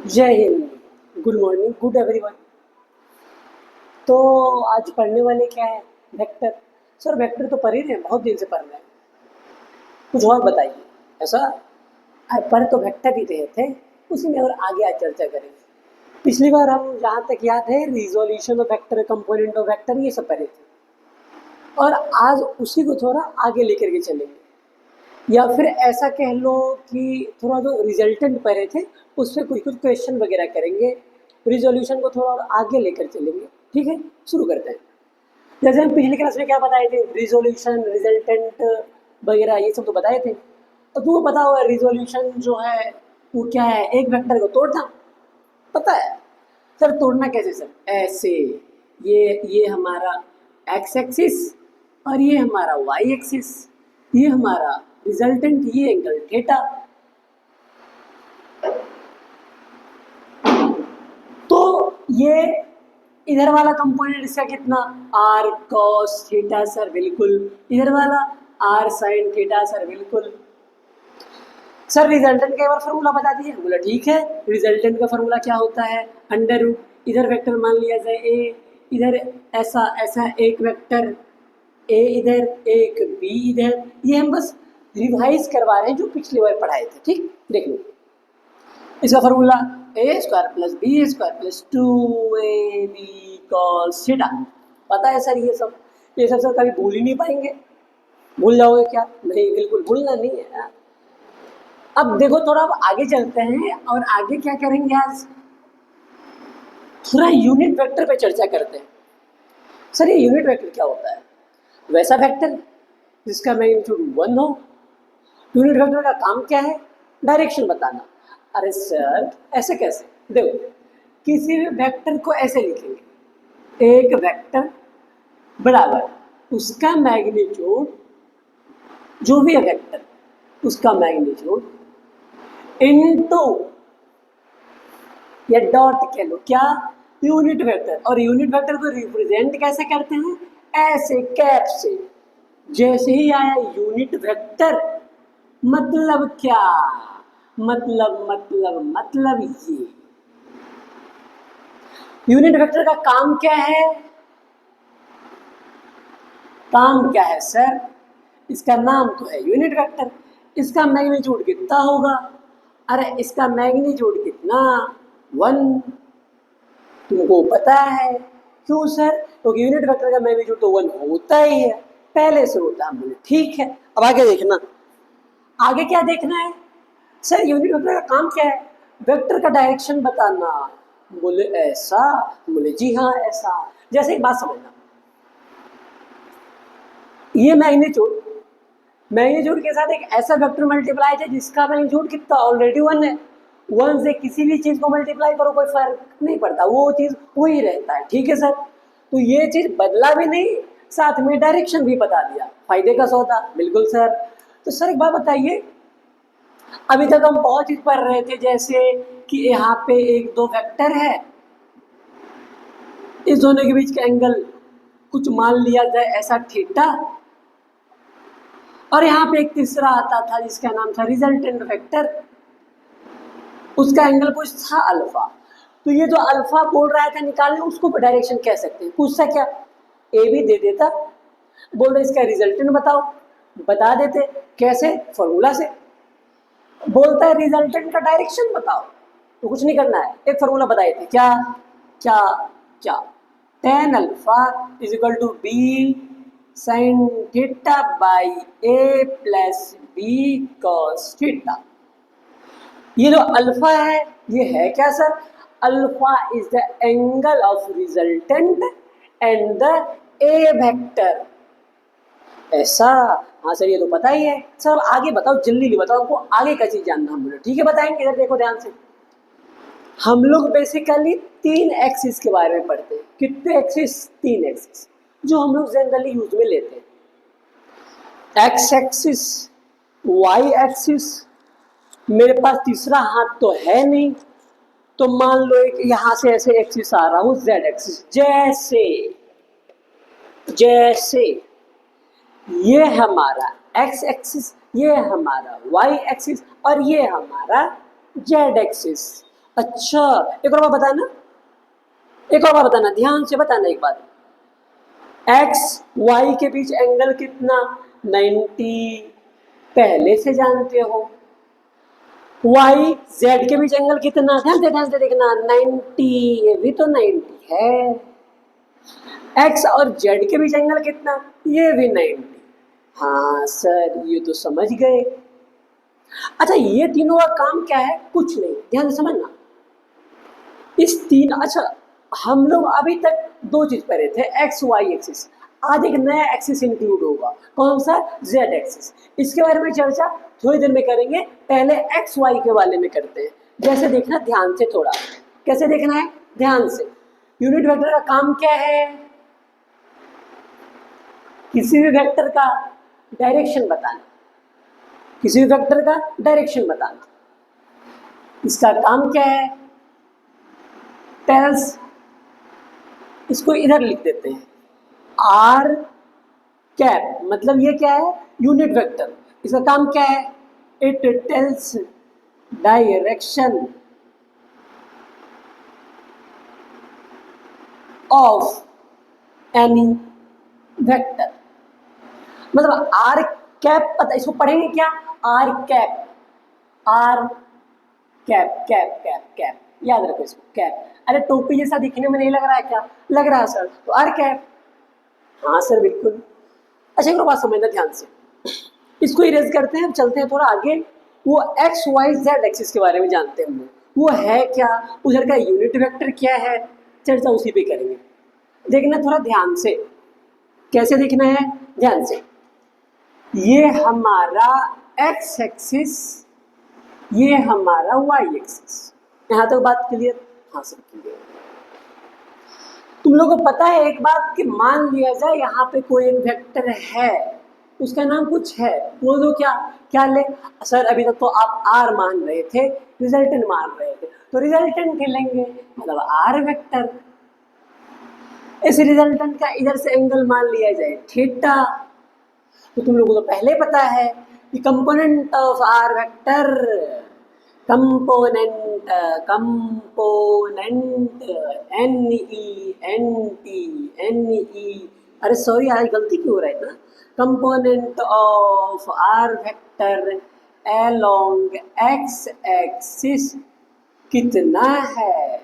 जय Hind, good morning, good everyone. तो आज पढ़ने वाले क्या है? वेक्टर। सर वेक्टर तो पढ़ ही रहे हैं, बहुत दिन से पढ़ रहे हैं, कुछ और बताइए ऐसा। पढ़ तो वेक्टर ही रहे थे, उसी में और आगे आज चर्चा करेंगे। पिछली बार हम जहाँ तक याद है resolution of vector, component of vector, ये सब पढ़े थे, और आज उसी को थोड़ा आगे लेकर के चलेंगे, या फिर ऐसा कह लो कि थोड़ा जो रिजल्टेंट पढ़े थे उससे कुछ कुछ क्वेश्चन वगैरह करेंगे, रिजोल्यूशन को थोड़ा और आगे लेकर चलेंगे। ठीक है, शुरू करते हैं। जैसे हम पिछली क्लास में क्या बताए थे, रिजोल्यूशन, रिजल्टेंट वगैरह ये सब तो बताए थे। तो तुम्हें पता होगा रिजोल्यूशन जो है वो क्या है, एक वेक्टर को तोड़ना। पता है सर तोड़ना कैसे? सर ऐसे, ये हमारा एक्स एक्सिस और ये हमारा वाई एक्सिस, ये हमारा रिजल्टेंट, ये एंगल थीटा। तो ये इधर वाला कंपोनेंट इसका कितना, आर कॉस थीटा सर, बिल्कुल। इधर वाला आर साइन थीटा सर, बिल्कुल। सर रिजल्टेंट का एक बार फॉर्मूला बता दीजिए। बोला ठीक है, रिजल्टेंट का फॉर्मूला क्या होता है, अंडर रूट, इधर वेक्टर मान लिया जाए ए, इधर ऐसा ऐसा एक वेक्टर ए इधर, एक बी इधर। ये हम बस रिवाइज करवा रहे हैं जो पिछली बार पढ़ाए थे। ठीक, देख लो इसका formula A square plus B square plus 2ab cos theta. पता है सर ये सब सर कभी भूल ही नहीं पाएंगे। भूल जाओगे क्या? नहीं, बिल्कुल भूलना नहीं है। अब देखो थोड़ा अब आगे चलते हैं, और आगे क्या करेंगे, आज थोड़ा यूनिट वेक्टर पे चर्चा करते हैं। सर ये यूनिट वेक्टर क्या होता है? वैसा वेक्टर जिसका मैग्नीट्यूड 1 हो। यूनिट वेक्टर का काम क्या है? डायरेक्शन बताना। अरे सर ऐसे कैसे? देखो किसी भी वेक्टर को ऐसे लिखेंगे, एक वेक्टर बराबर उसका मैग्नीट्यूड, जो भी है वेक्टर उसका मैग्नीट्यूड इनटू, या डॉट कह लो क्या, यूनिट वेक्टर। और यूनिट वेक्टर को रिप्रेजेंट कैसे करते हैं? ऐसे कैप से। जैसे ही आया यूनिट वेक्टर, मतलब क्या, मतलब ये यूनिट वेक्टर का काम क्या है? काम क्या है सर? इसका नाम तो है यूनिट वेक्टर। इसका मैग्नीट्यूड कितना होगा? अरे इसका मैग्नीट्यूड कितना, 1। तुमको पता है क्यों सर? क्योंकि यूनिट वेक्टर का मैग्नीट्यूड तो 1 होता ही है, पहले से होता है। बोले ठीक है, अब आगे देखना। आगे क्या देखना है सर? यूनिट वेक्टर का काम क्या है? वेक्टर का डायरेक्शन बताना। बोले ऐसा? बोले जी हाँ ऐसा। जैसे एक बात समझना, ये मैग्नीट्यूड के साथ एक ऐसा वेक्टर मल्टीप्लाई है जिसका मैग्नीट्यूड कितना, ऑलरेडी 1 है। 1 से किसी भी चीज को मल्टीप्लाई करो कोई फर्क नहीं पड़ता, वो चीज वही रहता है। ठीक है सर, तो ये चीज बदला भी नहीं, साथ में डायरेक्शन भी बता दिया, फायदे का सौदा। बिल्कुल सर। तो सर एक बात बताइए, अभी तक हम बहुत चीज पढ़ रहे थे, जैसे कि यहाँ पे एक दो वेक्टर है, इस दोनों के बीच का एंगल कुछ मान लिया जाए ऐसा थीटा, और यहाँ पे एक तीसरा आता था जिसका नाम था रिजल्टेंट वेक्टर, उसका एंगल कुछ था अल्फा। तो ये जो अल्फा बोल रहा था निकालने, उसको डायरेक्शन कह सकते हैं। पूछता क्या, ए भी दे देता, बोल रहे इसका रिजल्टेंट बताओ, बता देते। कैसे? फॉर्मूला से। बोलता है रिजल्टेंट का डायरेक्शन बताओ, तो कुछ नहीं करना है, एक फॉर्मूला बताए थे। क्या क्या क्या? tan alpha is equal to B sine theta by A plus B cos theta. ये जो अल्फा है ये है क्या sir? Alpha is the angle of resultant and the A vector. ऐसा? हाँ सर ये तो पता ही है सर। अब आगे बताओ, जल्दी बताओ, हमको आगे का चीज जानना हम लोग। ठीक है बताएंगे, इधर देखो ध्यान से। हम लोग बेसिकली 3 एक्सिस के बारे में पढ़ते हैं। कितने एक्सिस? 3 एक्सिस, जो हम लोग जनरली यूज में लेते हैं। एक्स एक्सिस, वाई एक्सिस, मेरे पास तीसरा हाथ तो है नहीं, तो मान लो एक यहां से ऐसे एक्सिस आ रहा हूं, जेड एक्सिस। जैसे जैसे ये हमारा एक्स एक्सिस, ये हमारा वाई एक्सिस, और ये हमारा जेड एक्सिस। अच्छा, एक और बात बताना, एक और बात बताना, ध्यान से बताना एक बात। एक्स वाई के बीच एंगल कितना? 90, पहले से जानते हो। वाई जेड के बीच एंगल कितना? ध्यान से देखना, 90, ये भी तो 90 है। एक्स और जेड के बीच एंगल कितना? ये भी 90। हाँ सर, ये तो समझ गए। अच्छा, ये तीनों का काम क्या है? कुछ नहीं, ध्यान से समझना। इस तीन, अच्छा, हम लोग अभी तक दो चीज पढ़े थे, एक्स वाई एक्सिस। आज एक नया एक्सिस इंक्लूड होगा, कौन सा? Z axis. इसके बारे में चर्चा थोड़ी देर में करेंगे, पहले एक्स वाई के बारे में करते हैं। जैसे देखना ध्यान से, थोड़ा कैसे देखना है ध्यान से। यूनिट वेक्टर का काम क्या है? किसी भी वेक्टर का डायरेक्शन बताना, किसी भी वेक्टर का डायरेक्शन बताना। इसका काम क्या है? टेल्स, इसको इधर लिख देते हैं, आर कैप, मतलब ये क्या है? Unit vector. इसका काम क्या है? It tells direction of any vector. मतलब आर कैप, पता, इसको पढ़ेंगे क्या? R cap, R cap, cap cap cap, याद रखो इसको, कैप। अरे टोपी जैसा दिखने में नहीं लग रहा है क्या? लग रहा है सर, तो आर कैप। हाँ सर, बिल्कुल। अच्छा, एक बात समझना ध्यान से, इसको इरेज करते हैं, चलते हैं थोड़ा आगे। वो एक्स वाई जेड एक्सिस के बारे में जानते हैं हम लोग, वो है क्या, उधर का यूनिट वेक्टर क्या है, चर्चा उसी पे करेंगे। देखना थोड़ा ध्यान से, कैसे देखना है ध्यान से। ये हमारा एक्स एक्सिस, ये हमारा वाई एक्सिस। यहां तक बात क्लियर? हाँ सर, क्लियर। तुम लोगों को पता है एक बात, कि मान लिया जाए यहाँ पे कोई एक वेक्टर है, उसका नाम कुछ है, बोल दो क्या? क्या ले? सर अभी तक तो आप आर मान रहे थे, रिजल्टेंट मान रहे थे, तो रिजल्टेंट लेंगे, मतलब आर वेक्टर। इस रिजल्टेंट का इधर से एंगल मान लिया जाए थीटा। तो तुम लोगों को तो पहले पता है कि component of R vector, component, component, N E N T, N E, अरे सॉरी, आज गलती क्यों हो रहा है इतना? Component of R vector along X axis कितना है?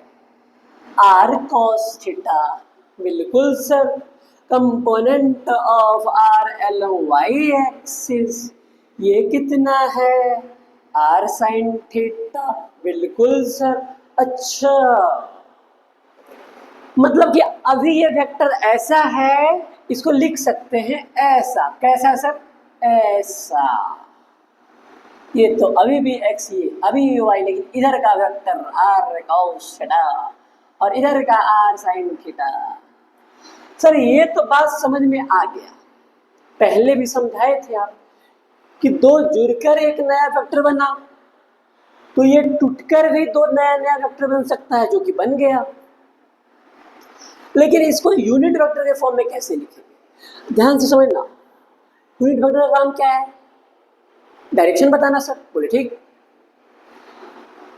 R cos theta. बिल्कुल sir. Component of R along Y axis, ये कितना है? R sine theta. बिल्कुल सर। अच्छा, मतलब कि अभी ये वेक्टर ऐसा है, इसको लिख सकते हैं ऐसा। कैसा सर? ऐसा। ये तो अभी भी एक्स, ये अभी भी वाई, लेकिन इधर का वेक्टर आर कॉस थीटा और इधर का आर साइन थीटा। सर ये तो बात समझ में आ गया, पहले भी समझाए थे आप कि दो जुड़कर एक नया वेक्टर बना, तो ये टूटकर भी दो नया नया वेक्टर बन सकता है, जो कि बन गया। लेकिन इसको यूनिट वेक्टर के फॉर्म में कैसे लिखेंगे? ध्यान से समझना। यूनिट वेक्टर का काम क्या है? डायरेक्शन बताना। सर बोले ठीक।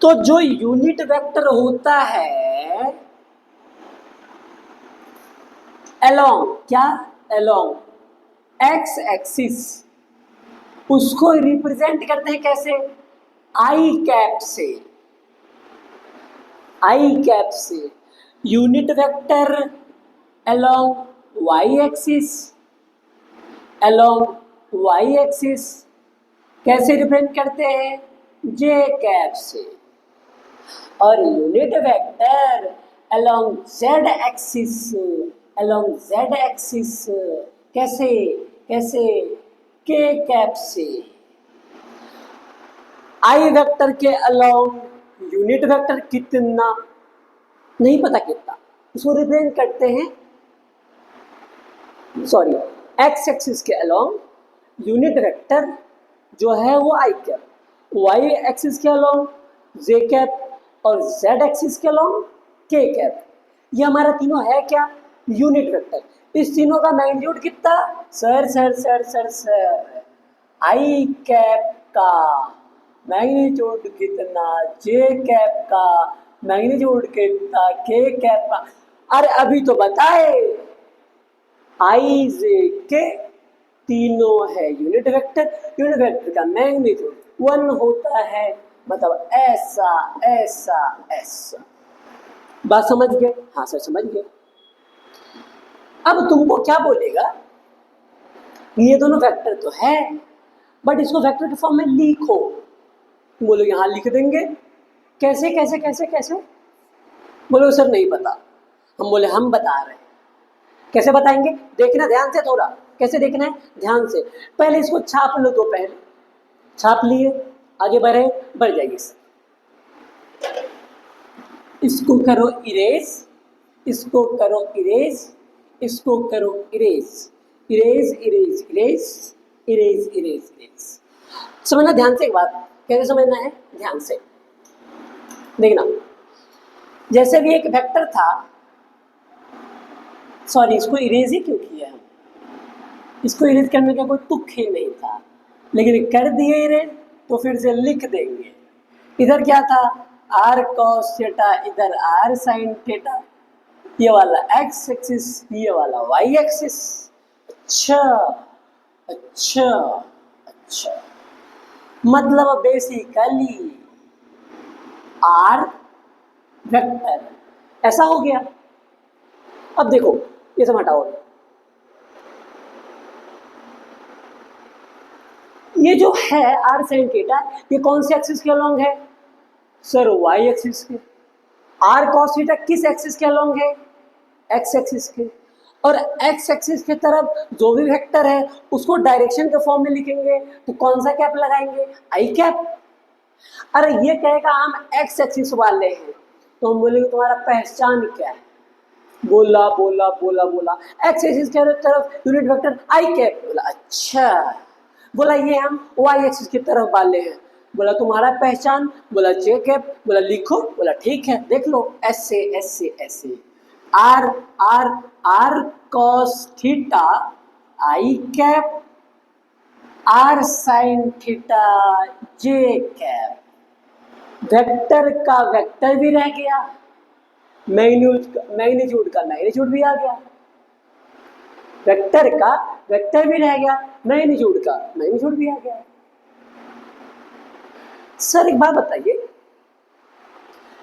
तो जो यूनिट वेक्टर होता है अलोंग, क्या? अलोंग एक्स एक्सिस, उसको रिप्रेजेंट करते हैं कैसे? आई कैप से। आई कैप से unit vector along Y axis, along Y axis कैसे रिप्रेजेंट करते हैं? जे कैप से। और unit vector along Z axis, along Z axis कैसे? कैसे? के कैप से। आई वेक्टर के अलोंग यूनिट वेक्टर कितना, नहीं पता कितना, उसको रिप्रेजेंट करते हैं, सॉरी, एक्स एक्सिस के अलोंग यूनिट वेक्टर जो है वो आई कैप, वाई एक्सिस के अलोंग जे कैप और जेड एक्सिस के अलोंग के कैप। ये हमारा तीनों है क्या? Unit vector. इस तीनों का मैग्नीट्यूड कितना? Sir sir sir sir sir, I cap का मैग्नीट्यूड कितना, जे कैप का मैग्नीट्यूड कितना के कैप। अरे अभी तो बताए, आई जे के तीनों है यूनिट वेक्टर, यूनिट वेक्टर का मैग्नीट्यूड 1 होता है, मतलब ऐसा ऐसा ऐसा। बात समझ गए? हाँ सर समझ गए। अब तुमको क्या बोलेगा, ये दोनों वेक्टर तो है बट इसको वेक्टर के फॉर्म में लिखो। बोलो यहां लिख देंगे। कैसे कैसे कैसे कैसे? बोलो सर नहीं पता। हम बोले हम बता रहे हैं। कैसे बताएंगे? देखना ध्यान से थोड़ा। कैसे देखना है? ध्यान से। पहले इसको छाप लो, तो पहले छाप लिए, आगे बढ़े, बढ़ जाइए। इसको करो इरेज, इसको करो इरेज, इसको करो erase, erase erase erase erase erase erase. समझना ध्यान से एक बात। कैसे समझना है? ध्यान से देखना। जैसे भी एक वेक्टर था, सॉरी इसको इरेज ही क्यों किया है? इसको इरेज करने का कोई तुक ही नहीं था, लेकिन कर दिए इरेज तो फिर से लिख देंगे। इधर क्या था? आर कॉस थीटा, इधर आर साइन थीटा, ये वाला एक्स एक्सिस, ये वाला वाई एक्सिस। अच्छा अच्छा अच्छा, मतलब बेसिकली आर वेक्टर ऐसा हो गया। अब देखो ये सब हटाओ, ये जो है आर साइन थीटा, ये कौन से एक्सिस के अलोंग है? सर वाई एक्सिस के। आर कॉस थीटा किस एक्सिस के अलोंग है? एक्स एक्सिस के। और एक्स एक्सिस की तरफ जो भी वेक्टर है उसको डायरेक्शन के फॉर्म में लिखेंगे तो कौन सा कैप लगाएंगे? आई कैप। अरे ये कहेगा हम एक्स एक्सिस वाले हैं, तो हम बोलेंगे तुम्हारा पहचान क्या है? बोला बोला बोला बोला एक्स एक्सिस के तरफ यूनिट वेक्टर आई कैप। बोला अच्छा। बोला ये हम वाई एक्सिस की तरफ वाले हैं। बोला तुम्हारा पहचान? बोला जे कैप। बोला लिखो। बोला ठीक है, देख लो ऐसे ऐसे ऐसे। R R R cos theta I cap, R sine theta J cap. Vector का वेक्टर भी रह गया, मैग्नीट्यूड का मैग्नीट्यूड भी आ गया। वेक्टर का वेक्टर भी रह गया, मैग्नीट्यूड का मैग्नीट्यूड भी आ गया। सर एक बात बताइए,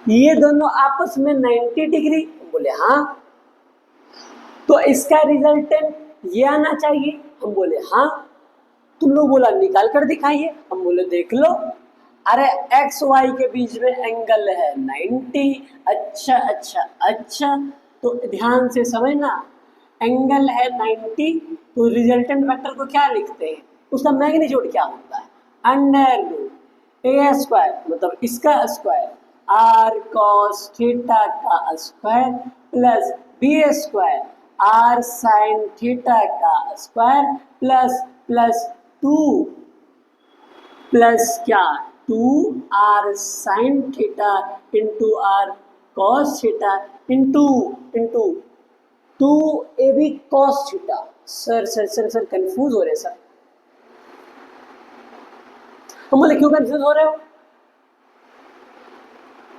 ये दोनों आपस में 90 डिग्री? बोले हाँ। तो इसका रिजल्टेंट ये आना चाहिए? हम बोले हाँ। तुम लोग बोला निकाल कर दिखाइए। हम बोले देख लो। अरे एक्स वाई के बीच में एंगल है 90। अच्छा अच्छा अच्छा, तो ध्यान से समझना। एंगल है 90, तो रिजल्टेंट वेक्टर को क्या लिखते हैं? उसका मैग्नीट्यूड क्या होता है? अंडर रूट ए स्क्वायर, मतलब इसका स्क्वायर, आर कॉस थीटा का square plus B square R sine theta का स्क्वायर प्लस प्लस 2 प्लस क्या 2 R sine theta into R cos theta into into 2 A B cos theta. Sir sir sir sir confuse हो रहे sir. हम बोले क्यों confuse हो रहे हो?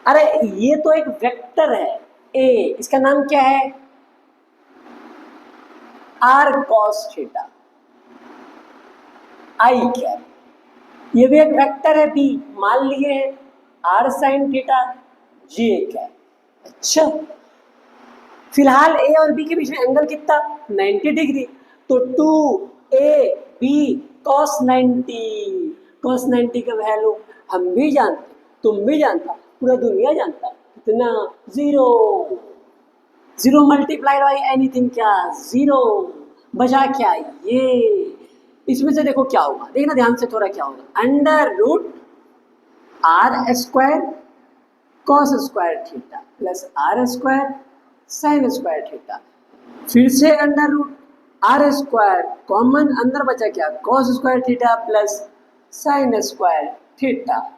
अरे ये तो एक वेक्टर है ए, इसका नाम क्या है? R cos theta I cap. ये भी एक वेक्टर है बी, मान लिए है R sine theta J cap. अच्छा, फिलहाल ए और बी के बीच में एंगल कितना? 90 डिग्री। तो 2 ए बी कॉस 90, कॉस 90 का वैल्यू हम भी जानते, तुम भी जानता, पूरा दुनिया जानता। कितना? 0। 0 मल्टीप्लाइड बाई एनीथिंग क्या? 0। बचा क्या? ये। इसमें से देखो क्या होगा, देखना ध्यान से थोड़ा क्या होगा। Under root R square cos square theta plus R square sine square theta, फिर से under root R square common, अंदर बचा क्या? Cos square theta plus sine square theta.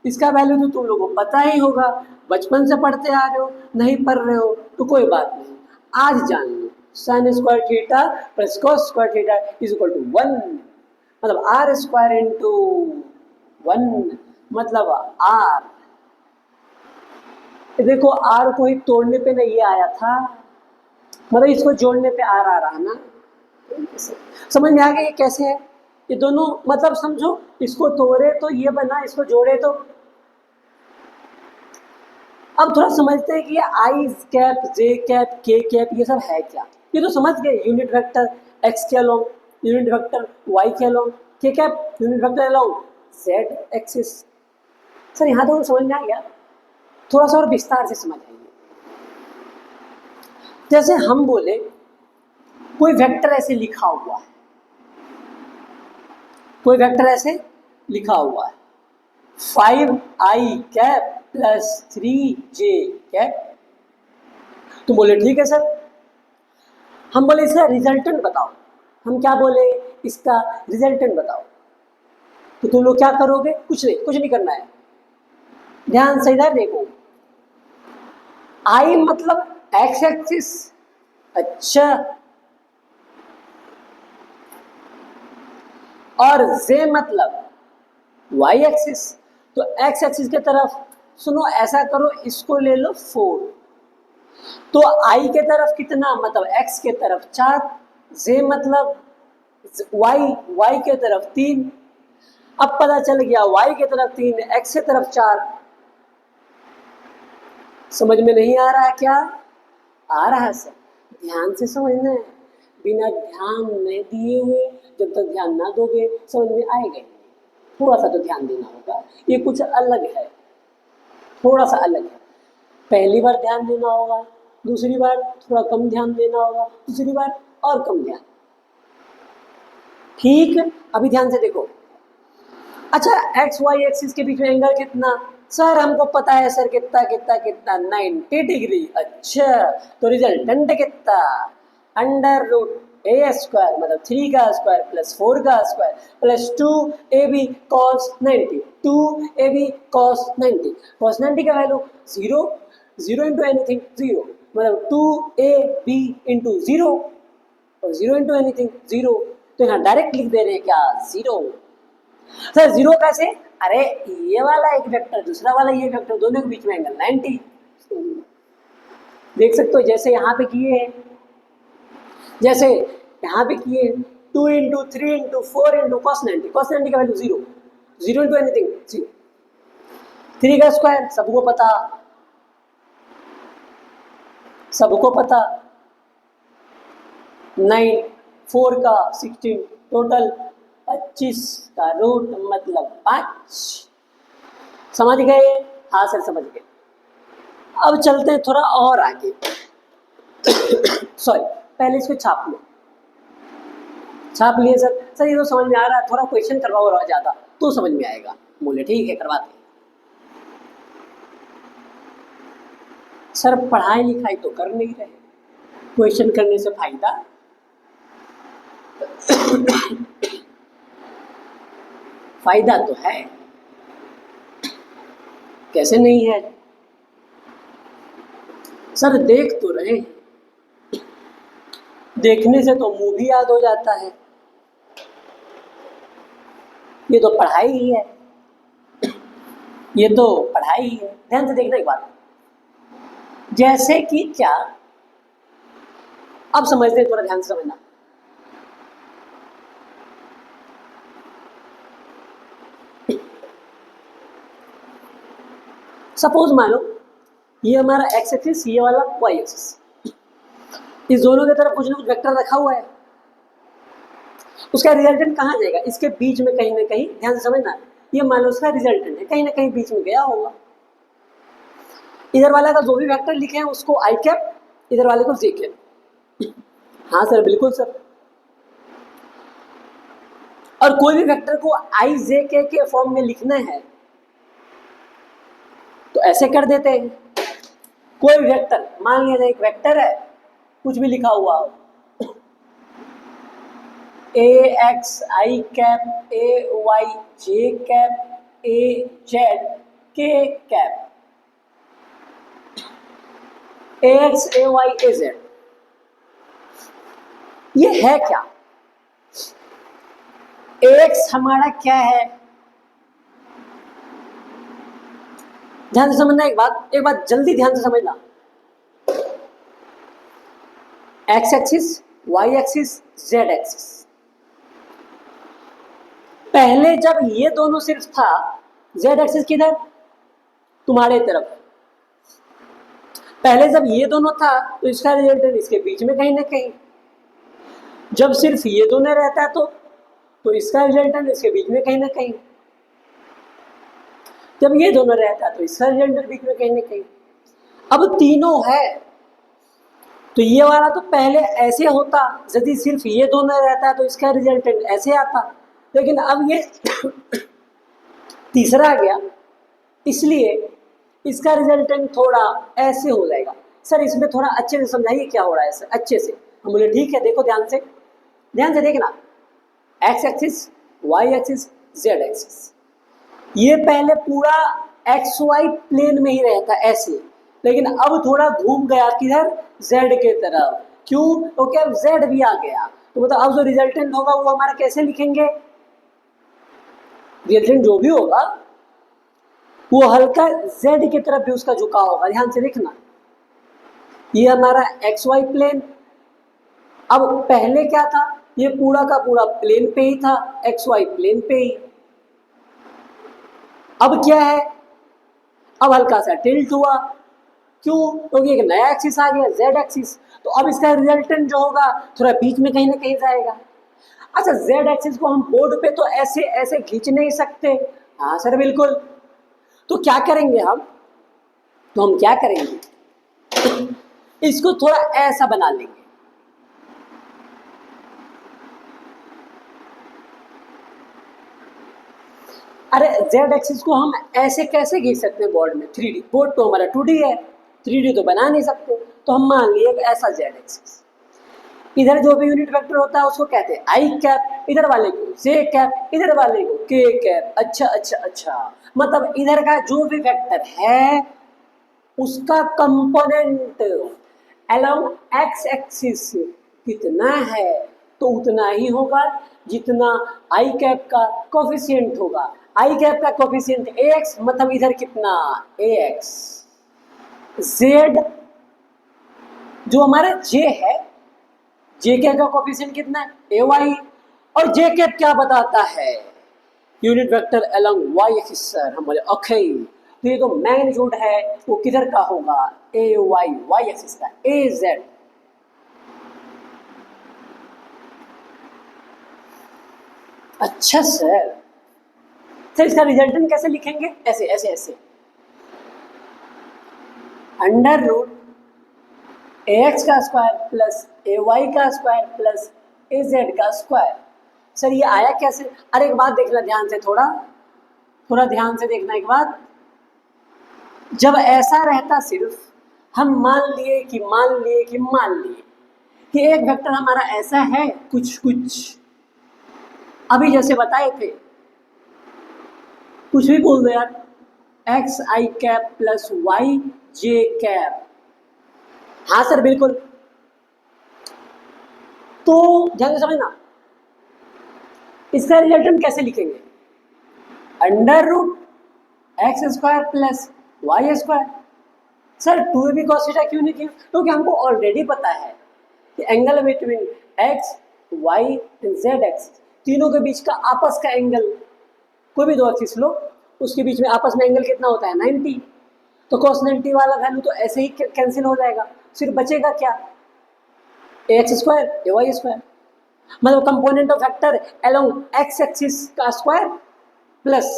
इसका वैल्यू तो तुम लोगों को पता ही होगा, बचपन से पढ़ते आ रहे हो। नहीं पढ़ रहे हो तो कोई बात नहीं, आज जान लो। Sine square theta plus cos square theta is equal to 1, मतलब आर स्क्वायर इंटू 1, मतलब आर देखो आर को ही तोड़ने पे ना ये आया था, मतलब इसको जोड़ने पे आर आ रहा ना। समझ में आ गया ये कैसे है? ये दोनों मतलब समझो, इसको तोड़े तो ये बना, इसको जोड़े तो। अब थोड़ा समझते हैं कि ये आई कैप, जे कैप, के कैप ये सब है क्या। ये तो समझ गए, यूनिट वेक्टर एक्स के अलोंग, यूनिट वेक्टर वाई के along, K cap unit vector along Z axis. Sir यहाँ तो समझ में आ गया, थोड़ा सा और विस्तार से समझ आइए। जैसे हम बोले कोई वेक्टर ऐसे लिखा हुआ है, कोई वेक्टर ऐसे लिखा हुआ है 5i cap plus 3j cap. तुम बोले ठीक है सर। हम बोले इसका रिजल्टेंट बताओ। हम क्या बोले, इसका रिजल्टेंट बताओ। तो तुम लोग क्या करोगे, कुछ नहीं करना है, ध्यान से इधर देखो। आई मतलब एक्स एक्सिस, अच्छा, और जे मतलब वाई एक्सिस। तो एक्स एक्सिस के तरफ सुनो, ऐसा करो, इसको ले लो 4, तो आई के तरफ कितना, मतलब एक्स के तरफ 4, जे मतलब वाई के तरफ 3। अब पता चल गया वाई के तरफ 3, एक्स के तरफ 4। समझ में नहीं आ रहा क्या? आ रहा है सर, ध्यान से समझना है, बिना ध्यान नहीं दिए हुए, जब तक ध्यान ना दोगे समझ में आएगा। थोड़ा सा तो ध्यान देना होगा, ये कुछ अलग है, थोड़ा सा अलग है। पहली बार ध्यान देना होगा, दूसरी बार थोड़ा कम ध्यान देना होगा, तीसरी बार और कम ध्यान। ठीक, अभी ध्यान से देखो। अच्छा, एक्स वाई एक्सिस के बीच में एंगल कितना? सर हमको पता है सर, कितना कितना कितना 90 डिग्री। अच्छा, तो रिजल्टेंट कितना? अंडर रूट ए स्क्वायर मतलब 3 का स्क्वायर प्लस 4 का square plus 2ab cos 90, 2ab cos 90। cos 90 का वैल्यू 0, 0 इंटू एनीथिंग 0, मतलब 2ab इंटू 0, और 0 इंटू एनीथिंग 0। तो यहाँ डायरेक्ट लिख दे रहे हैं क्या, 0। सर 0 कैसे? अरे ये वाला एक वेक्टर, दूसरा वाला ये वेक्टर, दोनों के बीच में एंगल 90। देख सकते हो जैसे यहाँ पे किए हैं, जैसे यहाँ पे किए 2 into 3 into 4 into cos 90, cos 90 का वैल्यू 0, 0 इंटू एनीथिंग 0। 3 का स्क्वायर सबको पता, सबको पता 9, 4 का 16, टोटल 25 का रूट मतलब 5। समझ गए? हाँ सर समझ गए। अब चलते हैं थोड़ा और आगे। सॉरी, पहले इसको छाप लो। छाप लिए सर? सर ये तो समझ में आ रहा है, थोड़ा क्वेश्चन करवाओ और ज़्यादा तो समझ में आएगा। बोले ठीक है करवाते हैं। सर पढ़ाई लिखाई तो कर नहीं रहे, क्वेश्चन करने से फायदा? फायदा तो है, कैसे नहीं है? सर देख तो रहे, देखने से तो मूवी याद हो जाता है, ये तो पढ़ाई ही है, ये तो पढ़ाई ही है। ध्यान से देखना एक बात, जैसे कि क्या, अब समझते हैं, थोड़ा ध्यान से समझना। सपोज मानो ये हमारा एक्स एक्सिस, ये वाला वाई एक्सिस, इस दोनों की तरफ कुछ ना कुछ वेक्टर रखा हुआ है, उसका रिजल्टेंट कहाँ जाएगा? इसके बीच में कहीं ना कहीं, ध्यान से समझना, ये मान लो उसका रिजल्टेंट है, कहीं ना कहीं बीच में गया होगा। इधर वाला का जो भी वेक्टर लिखे हैं उसको आई कैप, इधर वाले को जे कैप। हाँ सर बिल्कुल सर। और कोई भी वेक्टर को आई जे के फॉर्म में लिखना है तो ऐसे कर देते हैं। कोई वेक्टर मान लिया जाए, एक वेक्टर है, कुछ भी लिखा हुआ हो, ए x i cap, A Y j cap, A Z के कैप, ए एक्स ए वाई ए जेड। ये है क्या? ए एक्स हमारा क्या है? ध्यान से समझना एक बात जल्दी ध्यान से समझना। X axis, Y axis, Z axis. पहले जब ये दोनों सिर्फ था, जेड एक्सिस किधर, तुम्हारे तरफ। पहले जब ये दोनों था तो इसका रिजल्टेंट इसके बीच में कहीं ना कहीं। जब सिर्फ ये दोनों रहता तो इसका रिजल्टेंट इसके बीच में कहीं ना कहीं। जब ये दोनों रहता तो इसका रिजल्टेंट बीच में कहीं ना कहीं। अब तीनों है तो ये वाला तो पहले ऐसे होता, यदि सिर्फ ये दोनों रहता तो इसका रिजल्टेंट ऐसे आता, लेकिन अब ये तीसरा आ गया, इसलिए इसका रिजल्टेंट थोड़ा ऐसे हो जाएगा। सर इसमें थोड़ा अच्छे से समझाइए क्या हो रहा है सर, अच्छे से। हम बोले ठीक है, देखो ध्यान से देखना। X axis, Y axis, Z axis, ये पहले पूरा एक्स वाई प्लेन में ही रहता ऐसे, लेकिन अब थोड़ा घूम गया किधर, जेड के तरफ। क्यों? क्योंकि अब जेड भी आ गया, तो मतलब अब जो रिजल्टेंट होगा वो हमारा कैसे लिखेंगे, रिजल्टेंट जो भी होगा वो हल्का जेड की तरफ भी उसका झुकाव होगा। ध्यान से देखना, ये हमारा एक्स वाई प्लेन। अब पहले क्या था, ये पूरा का पूरा प्लेन पे ही था, एक्स वाई प्लेन पे ही। अब क्या है, अब हल्का सा टिल्ट हुआ। क्यों? क्योंकि एक नया एक्सिस आ गया, जेड एक्सिस। तो अब इसका रिजल्टेंट जो होगा थोड़ा बीच में कहीं ना कहीं जाएगा। अच्छा, जेड एक्सिस को हम बोर्ड पे तो ऐसे ऐसे खींच नहीं सकते। हाँ सर बिल्कुल। तो क्या करेंगे हम, क्या करेंगे, इसको थोड़ा ऐसा बना लेंगे। अरे जेड एक्सिस को हम ऐसे कैसे खींच सकते हैं बोर्ड में, 3D बोर्ड तो हमारा 2D है, 3D तो बना नहीं सकते। तो हम मान लिए ऐसा जेड एक्सिस, इधर जो भी यूनिट वेक्टर होता है उसको कहते हैं आई कैप, इधर वाले को जे कैप, इधर वाले को के कैप। अच्छा अच्छा अच्छा, मतलब इधर का जो भी वेक्टर है उसका कंपोनेंट अलोंग एक्स एक्सिस कितना है तो उतना ही होगा जितना आई कैप का कोफिशिएंट होगा। आई कैप का कोफिशिएंट ax, मतलब इधर कितना ax। z जो हमारा j है, जे कैप का कोफिशिएंट कितना है ay, और जे कैप क्या बताता है, unit vector along y axis. Sir हम बोले ओके, तो ये जो मैग्नीट्यूड है वो किधर का होगा, ay y एक्सिस का, az। अच्छा सर, तो इसका रिजल्टेंट कैसे लिखेंगे, ऐसे ऐसे ऐसे, अंडर रूट ax का स्क्वायर प्लस ay का स्क्वायर प्लस az का स्क्वायर। सर ये आया कैसे? अरे एक बात देखना ध्यान से, थोड़ा ध्यान से देखना एक बात। जब ऐसा रहता सिर्फ, हम मान लिए कि एक वेक्टर हमारा ऐसा है कुछ अभी जैसे बताए थे, कुछ भी बोल दो यार, x i cap plus y j cap. हाँ सर बिल्कुल। तो ध्यान से समझना, इसका रिजल्टेंट कैसे लिखेंगे, under root x square plus y square. Sir 2ab cos theta क्यों नहीं किया, क्योंकि हमको ऑलरेडी पता है कि angle between x y and z x, तीनों के बीच का आपस का एंगल, कोई भी दो एक्सिस लो उसके बीच में आपस में एंगल कितना होता है 90। तो cos 90 वाला वैल्यू तो ऐसे ही कैंसिल हो जाएगा, सिर्फ बचेगा क्या, X square a Y square, मतलब component of vector along X axis का square plus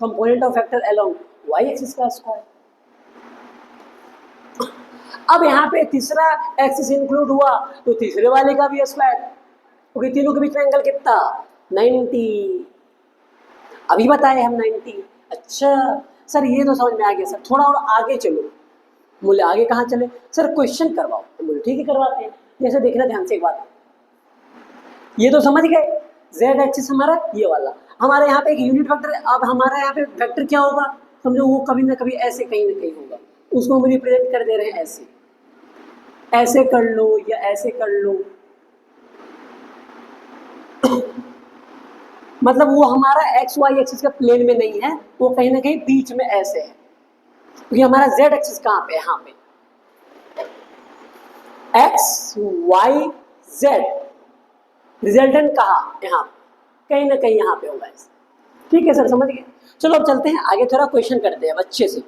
component of vector along Y axis का स्क्वायर। अब यहाँ पे तीसरा एक्सिस इंक्लूड हुआ तो तीसरे वाले का भी स्क्वायर, क्योंकि तीनों के बीच में एंगल कितना 90, अभी बताए हम 90। अच्छा सर ये तो समझ में आ गया सर, थोड़ा और आगे चलो। बोले आगे कहाँ चले सर, क्वेश्चन करवाओ। बोले ठीक है करवाते हैं। जैसे देखना ध्यान से एक बात, ये तो समझ गए जेड एक्सिस हमारा ये वाला, हमारे यहाँ पे एक यूनिट वेक्टर। अब हमारा यहाँ पे वेक्टर क्या होगा, समझो वो कभी ना कभी ऐसे कहीं ना कहीं होगा, उसको हम रिप्रेजेंट कर दे रहे हैं ऐसे, ऐसे कर लो या ऐसे कर लो। मतलब वो हमारा एक्स वाई एक्सिस के प्लेन में नहीं है, वो कहीं ना कहीं बीच में ऐसे है। क्योंकि हमारा z एक्सिस कहाँ पे, यहाँ पे x y z, रिजल्टेंट कहाँ, यहाँ कहीं ना कहीं यहाँ पे होगा। ठीक है सर, समझ गए। चलो अब चलते हैं आगे, थोड़ा क्वेश्चन करते हैं अच्छे से।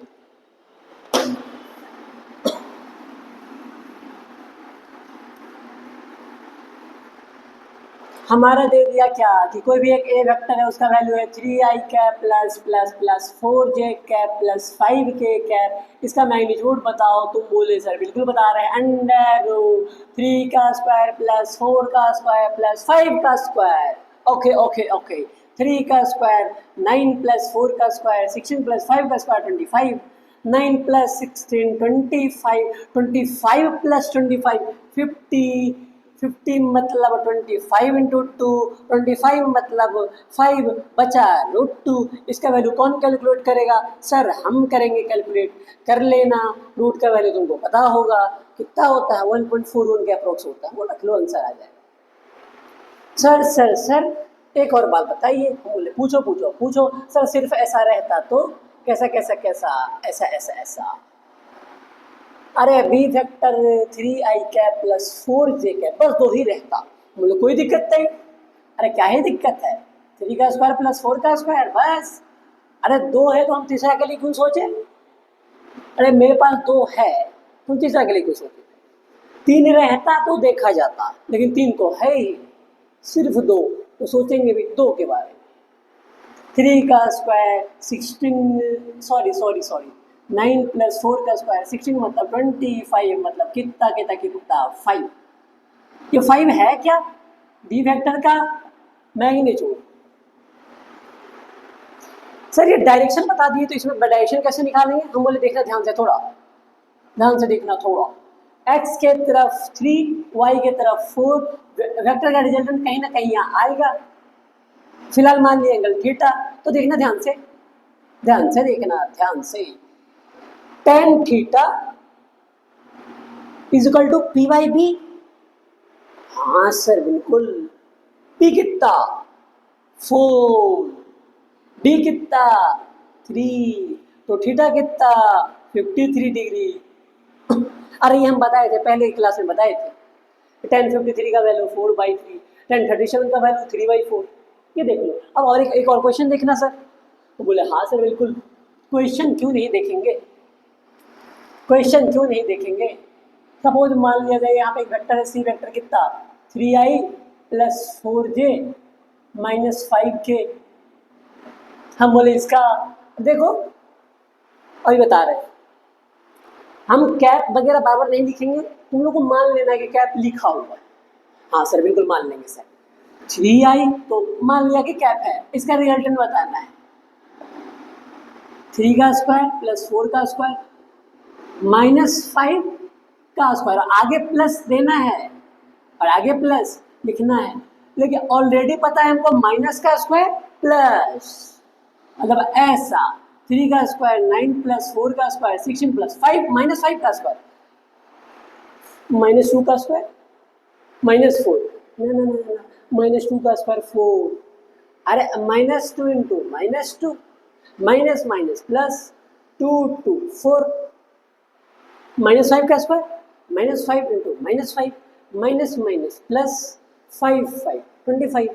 हमारा दे दिया क्या कि कोई भी एक ए वेक्टर है, उसका वैल्यू है 3i cap plus plus plus 4j cap plus 5k cap, इसका मैग्नीट्यूड बताओ। तुम बोले सर बिल्कुल बता रहे हैं, अंडर रूट 3 का स्क्वायर प्लस 4 का स्क्वायर प्लस 5 का स्क्वायर। ओके ओके ओके, 3 का स्क्वायर 9 प्लस 4 का स्क्वायर 16 प्लस 5 का स्क्वायर 25, 9 प्लस 16 25, 25 प्लस 25 50, 50 मतलब 25 इंटू 2, 25 मतलब 5 बचा √2। इसका वैल्यू कौन कैलकुलेट करेगा? सर हम करेंगे कैलकुलेट, कर लेना। रूट का वैल्यू तुमको पता होगा कितना होता है, 1.41 के अप्रोक्स होता है, वो रख लो, आंसर आ जाएगा। सर सर सर एक और बात बताइए। बोले पूछो पूछो पूछो। सर सिर्फ ऐसा रहता तो कैसा कैसा कैसा, ऐसा ऐसा ऐसा। अरे b factor 3i cap plus 4j cap, बस 2 ही रहता, बोले कोई दिक्कत नहीं। अरे क्या ही दिक्कत है, 3 का स्क्वायर प्लस 4 का स्क्वायर बस। अरे 2 है तो हम तीसरा के लिए क्यों सोचे? अरे मेरे पास 2 है, तुम तीसरा के लिए क्यों सोचे? 3 रहता तो देखा जाता, लेकिन 3 तो है ही, सिर्फ 2, तो सोचेंगे भी 2 के बारे में। 3 का square 16, sorry sorry sorry 9 plus 4 का स्क्वायर 16 मतलब 25 मतलब कितना कितना कितना 5। ये 5 है क्या बी वेक्टर का मैग्नीट्यूड? सर ये डायरेक्शन बता दिए तो इसमें डायरेक्शन कैसे निकालेंगे? हम बोले देखना ध्यान से, थोड़ा ध्यान से देखना थोड़ा। x के तरफ 3, y के तरफ 4, वेक्टर का रिजल्टेंट कहीं ना कहीं यहाँ आएगा। फिलहाल मान लिया एंगल थीटा, तो देखना ध्यान से, ध्यान से देखना, ध्यान से। tan theta is equal to p by b. हाँ सर बिल्कुल। p कितना 4, d कितना 3, तो थीटा कितना 53 डिग्री। अरे ये हम बताए थे पहले क्लास में, बताए थे। tan 53 का वैल्यू 4/3, tan 37 का वैल्यू 3/4। ये देख लो। अब और एक और क्वेश्चन देखना सर। तो बोले हाँ सर बिल्कुल, क्वेश्चन क्यों नहीं देखेंगे, क्वेश्चन क्यों नहीं देखेंगे। सपोज मान लिया जाए यहाँ पे एक वेक्टर है सी वेक्टर, कितना 3i plus 4j minus 5k। हम बोले इसका देखो, अभी बता रहे हैं हम, कैप वगैरह बार नहीं लिखेंगे, तुम लोग को मान लेना है कि कैप लिखा हुआ है। हाँ सर बिल्कुल मान लेंगे सर। 3i तो मान लिया कि कैप है, इसका रिजल्टेंट बताना है। 3 का स्क्वायर प्लस 4 का स्क्वायर माइनस 5 का स्क्वायर, आगे प्लस देना है और आगे प्लस लिखना है, लेकिन ऑलरेडी पता है हमको माइनस का स्क्वायर प्लस, मतलब ऐसा 3 का स्क्वायर 9 प्लस 4 का स्क्वायर 16 प्लस 5 माइनस 5 का स्क्वायर माइनस 2 का स्क्वायर माइनस 4, ना माइनस 2 का स्क्वायर 4। अरे minus 2 into minus 2 minus minus plus 2 2 4 minus 5 का square minus 5 into minus 5 minus minus plus 5 5 25।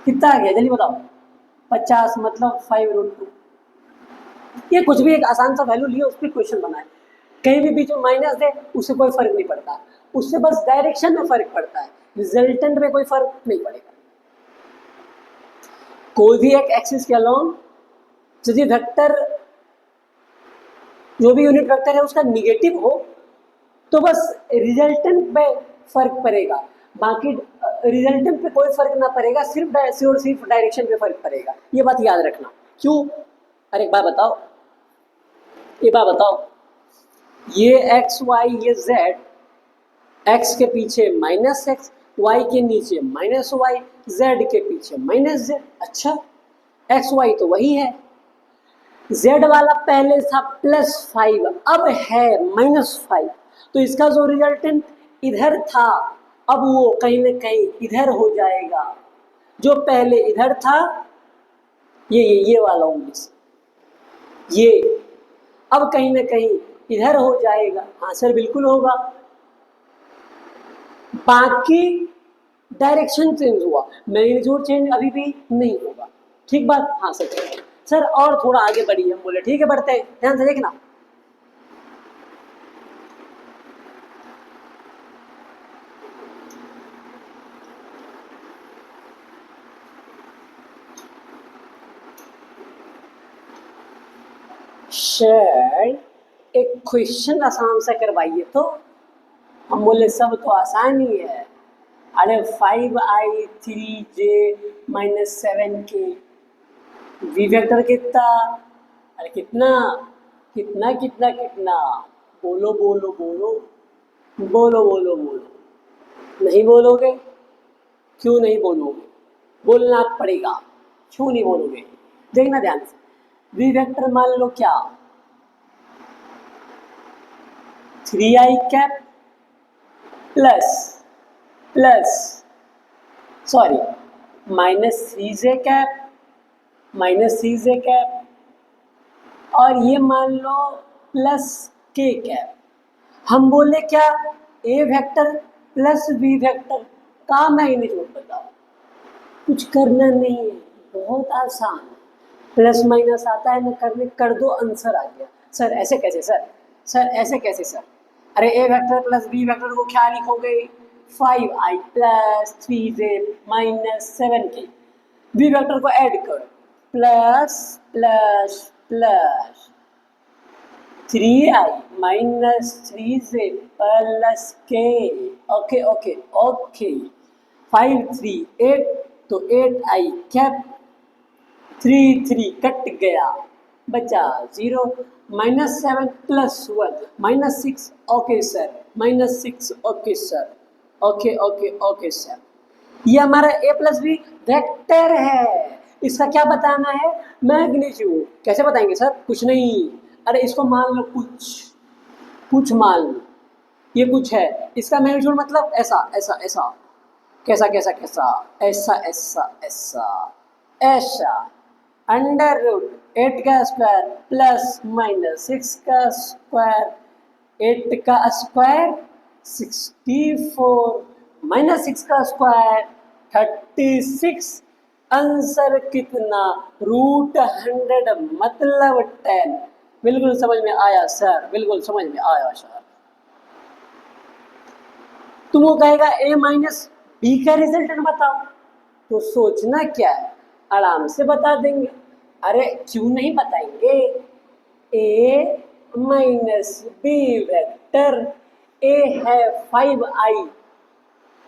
कितना आ गया जल्दी बताओ? 50 मतलब 5√2। ये कुछ भी एक आसान सा वैल्यू लिया, उस पर क्वेश्चन बनाए, कहीं भी बीच में माइनस दे उससे कोई फर्क नहीं पड़ता, उससे बस डायरेक्शन में फर्क पड़ता है, रिजल्टेंट में कोई फर्क नहीं पड़ेगा। कोई भी एक एक्सिस के अलोंग यदि वेक्टर, जो भी यूनिट वेक्टर है उसका निगेटिव हो तो बस रिजल्टेंट पे फर्क पड़ेगा, बाकी रिजल्टेंट पे कोई फर्क ना पड़ेगा, सिर्फ डायरेक्शन पे फर्क पड़ेगा। ये बात याद रखना। क्यों? अरे एक बात बताओ, ये बात बताओ, ये एक्स वाई ये जेड, एक्स के पीछे माइनस एक्स, वाई के नीचे माइनस वाई, जेड के पीछे माइनस जेड। अच्छा एक्स वाई तो वही है, जेड वाला पहले था +5 अब है -5, तो इसका जो रिजल्टेंट इधर था अब वो कहीं ना कहीं इधर हो जाएगा, जो पहले इधर था ये वाला 19। ये अब कहीं ना कहीं इधर हो जाएगा। हाँ सर बिल्कुल होगा। बाकी डायरेक्शन चेंज हुआ, मैग्नीट्यूड चेंज अभी भी नहीं होगा। ठीक बात? हाँ सर ठीक है सर। और थोड़ा आगे बढ़िए हम बोले। ठीक है बढ़ते हैं, ध्यान से देखना। सर एक क्वेश्चन आसान सा करवाइए तो। हम बोले सब तो आसान ही है। अरे 5i3j-7k वी वेक्टर कितना? अरे कितना कितना कितना कितना? बोलो बोलो बोलो बोलो बोलो बोलो। नहीं बोलोगे? क्यों नहीं बोलोगे? बोलना पड़ेगा। क्यों नहीं बोलोगे? देखना ध्यान से। वी वेक्टर मान लो क्या, 3i cap plus plus sorry -3j cap -3j cap और ये मान लो प्लस k कैप। हम बोले क्या, ए वेक्टर प्लस बी वेक्टर का मैग्नीट्यूड बताओ। कुछ करना नहीं है, बहुत आसान। प्लस माइनस आता है ना करने, कर दो, आंसर आ गया। सर ऐसे कैसे सर? सर ऐसे कैसे सर? अरे a vector plus B vector को क्या लिखोगे? 5i plus 3j minus 7k। B vector को ऐड करो, plus plus plus 3i minus 3j plus k। Okay okay okay. 5 3 8 तो 8i कैप, 3 3 कट गया, बचा 0। -7 plus 1 -6। Okay sir -6। Okay sir okay okay okay sir. ये हमारा ए plus B vector है। इसका क्या बताना है? मैग्नीट्यूड। कैसे बताएंगे सर? कुछ नहीं। अरे इसको मान लो कुछ, कुछ मान लो ये कुछ है। इसका मैग्नीट्यूड मतलब ऐसा ऐसा ऐसा। कैसा कैसा कैसा? ऐसा ऐसा ऐसा ऐसा। अंडर रूट 8 का स्क्वायर प्लस माइनस 6 का स्क्वायर, 8 का स्क्वायर 64 माइनस 6 का स्क्वायर 36। आंसर कितना? √100 मतलब 10। बिल्कुल समझ में आया सर, बिल्कुल समझ में आया सर। तुम वो कहेगा ए माइनस बी का रिजल्ट बताओ, तो सोचना क्या है, आराम से बता देंगे। अरे क्यों नहीं बताएंगे? A minus B vector, A है 5i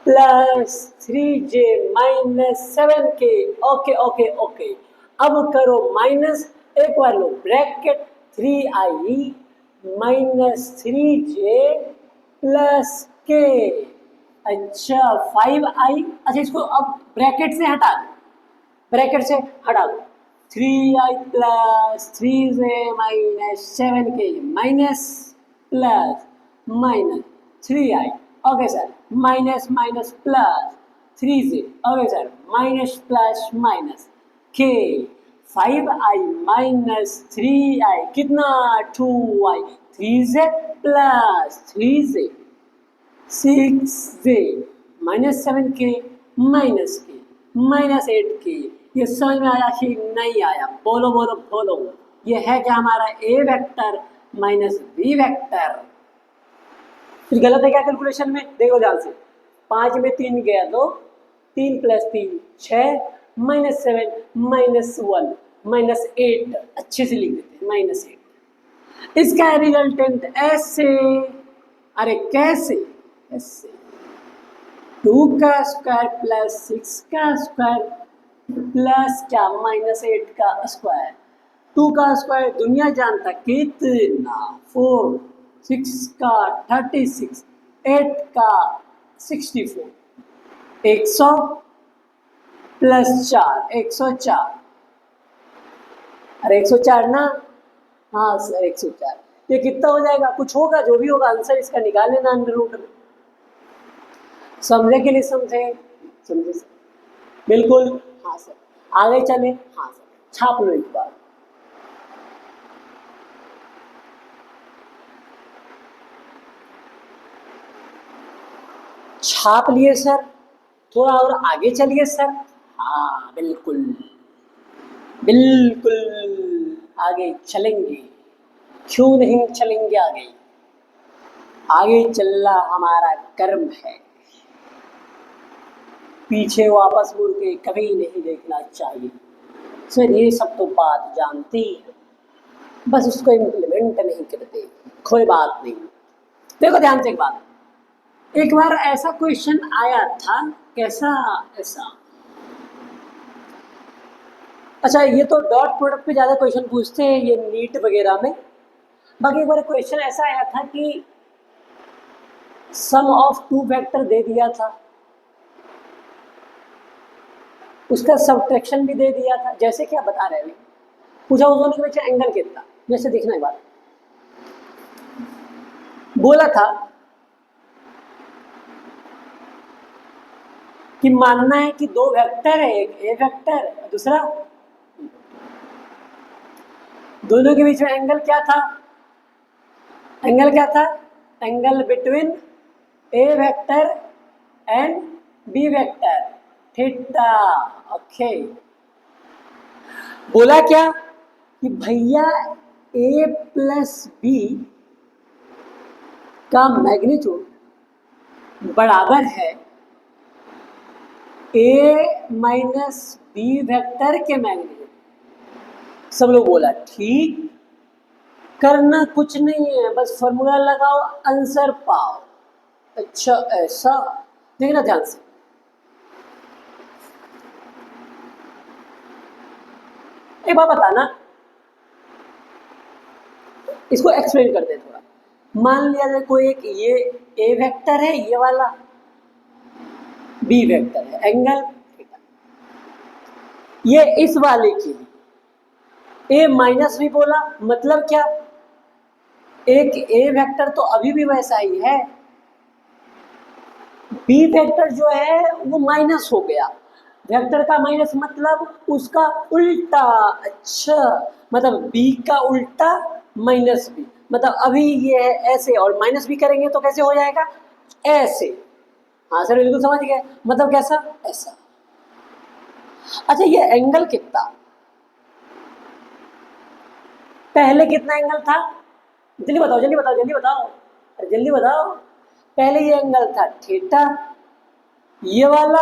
plus 3j minus 7k। Okay okay okay. अब करो माइनस, एक बार लो bracket, 3i minus 3j plus k। अच्छा 5i, अच्छा इसको अब ब्रैकेट से हटा दो, ब्रैकेट से हटा दो। 3i plus 3j minus 7k minus plus minus 3i। Okay sir, minus minus plus 3j। Okay sir, minus plus minus k। 5i minus 3i कितना? 2i। 3j plus 3j 6j minus 7k minus k minus 8k। ये समझ में आया कि नहीं आया? बोलो बोलो बोलो। ये है क्या हमारा ए वेक्टर माइनस बी वेक्टर। कुछ गलत है क्या कैलकुलेशन में? देखो ध्यान से। 5 में 3 गया तो 3 प्लस 3 6 माइनस 7 माइनस 1 माइनस 8। अच्छे से लिख देते हैं -8। इसका रिजल्टेंट ऐसे। अरे कैसे? ऐसे 2 का स्क्वायर प्लस 6 का स्क्वायर प्लस क्या -8 का स्क्वायर। 2 का स्क्वायर दुनिया जानता कितना, 4। 6 का 36, 8 का 64। 100 प्लस 4 104। अरे 104 ना? हाँ सर 104। ये कितना हो जाएगा? कुछ होगा, जो भी होगा आंसर इसका निकाल लेना अंडर रूट में। समझे कि नहीं समझे? समझे सर? बिल्कुल। हाँ सर। आगे चले। हाँ सर, छाप लो एक बार। छाप लिए सर, थोड़ा और आगे चलिए सर। हाँ बिल्कुल बिल्कुल, आगे चलेंगे, क्यों नहीं चलेंगे आगे, आगे चलना हमारा कर्म है, पीछे वापस मुड़ के कभी नहीं देखना चाहिए। सर ये सब तो बात जानती है, बस उसको इम्प्लीमेंट नहीं करते, कोई बात नहीं। देखो ध्यान से एक बात, एक बार ऐसा क्वेश्चन आया था, कैसा ऐसा, अच्छा ये तो डॉट प्रोडक्ट पे ज़्यादा क्वेश्चन पूछते हैं ये नीट वगैरह में, बाकी एक बार क्वेश्चन ऐसा आया था कि सम ऑफ टू वेक्टर दे दिया था, उसका सब्ट्रैक्शन भी दे दिया था, जैसे कि आप बता रहे हैं, पूछा उस दोनों के बीच एंगल कितना, जैसे देखना एक बार, बोला था कि मानना है कि दो वेक्टर है, एक ए वेक्टर दूसरा, दोनों के बीच में एंगल क्या था, एंगल क्या था, angle between a vector and b vector, theta. Okay, बोला क्या कि भैया ए प्लस बी का मैग्नीट्यूड बराबर है ए माइनस बी वेक्टर के मैग्नीट्यूड। सब लोग बोला ठीक, करना कुछ नहीं है, बस फॉर्मूला लगाओ, आंसर पाओ। अच्छा ऐसा, देखना ध्यान से, एक बात बताना, इसको एक्सप्लेन करते हैं थोड़ा। मान लिया जाए कोई एक ये ए वेक्टर है, ये वाला बी वेक्टर है, एंगल थीटा, ये इस वाले के लिए ए माइनस बी बोला, मतलब क्या, एक ए वेक्टर तो अभी भी वैसा ही है, बी वेक्टर जो है वो माइनस हो गया, वेक्टर का माइनस मतलब उसका उल्टा। अच्छा, मतलब बी का उल्टा माइनस बी, मतलब अभी ये है ऐसे और माइनस बी करेंगे तो कैसे हो जाएगा, ऐसे। हाँ सर बिल्कुल समझ गए, मतलब कैसा, ऐसा। अच्छा ये एंगल कितना, पहले कितना एंगल था, जल्दी बताओ जल्दी बताओ जल्दी बताओ, अरे जल्दी बताओ, पहले ये एंगल था थीटा, ये वाला,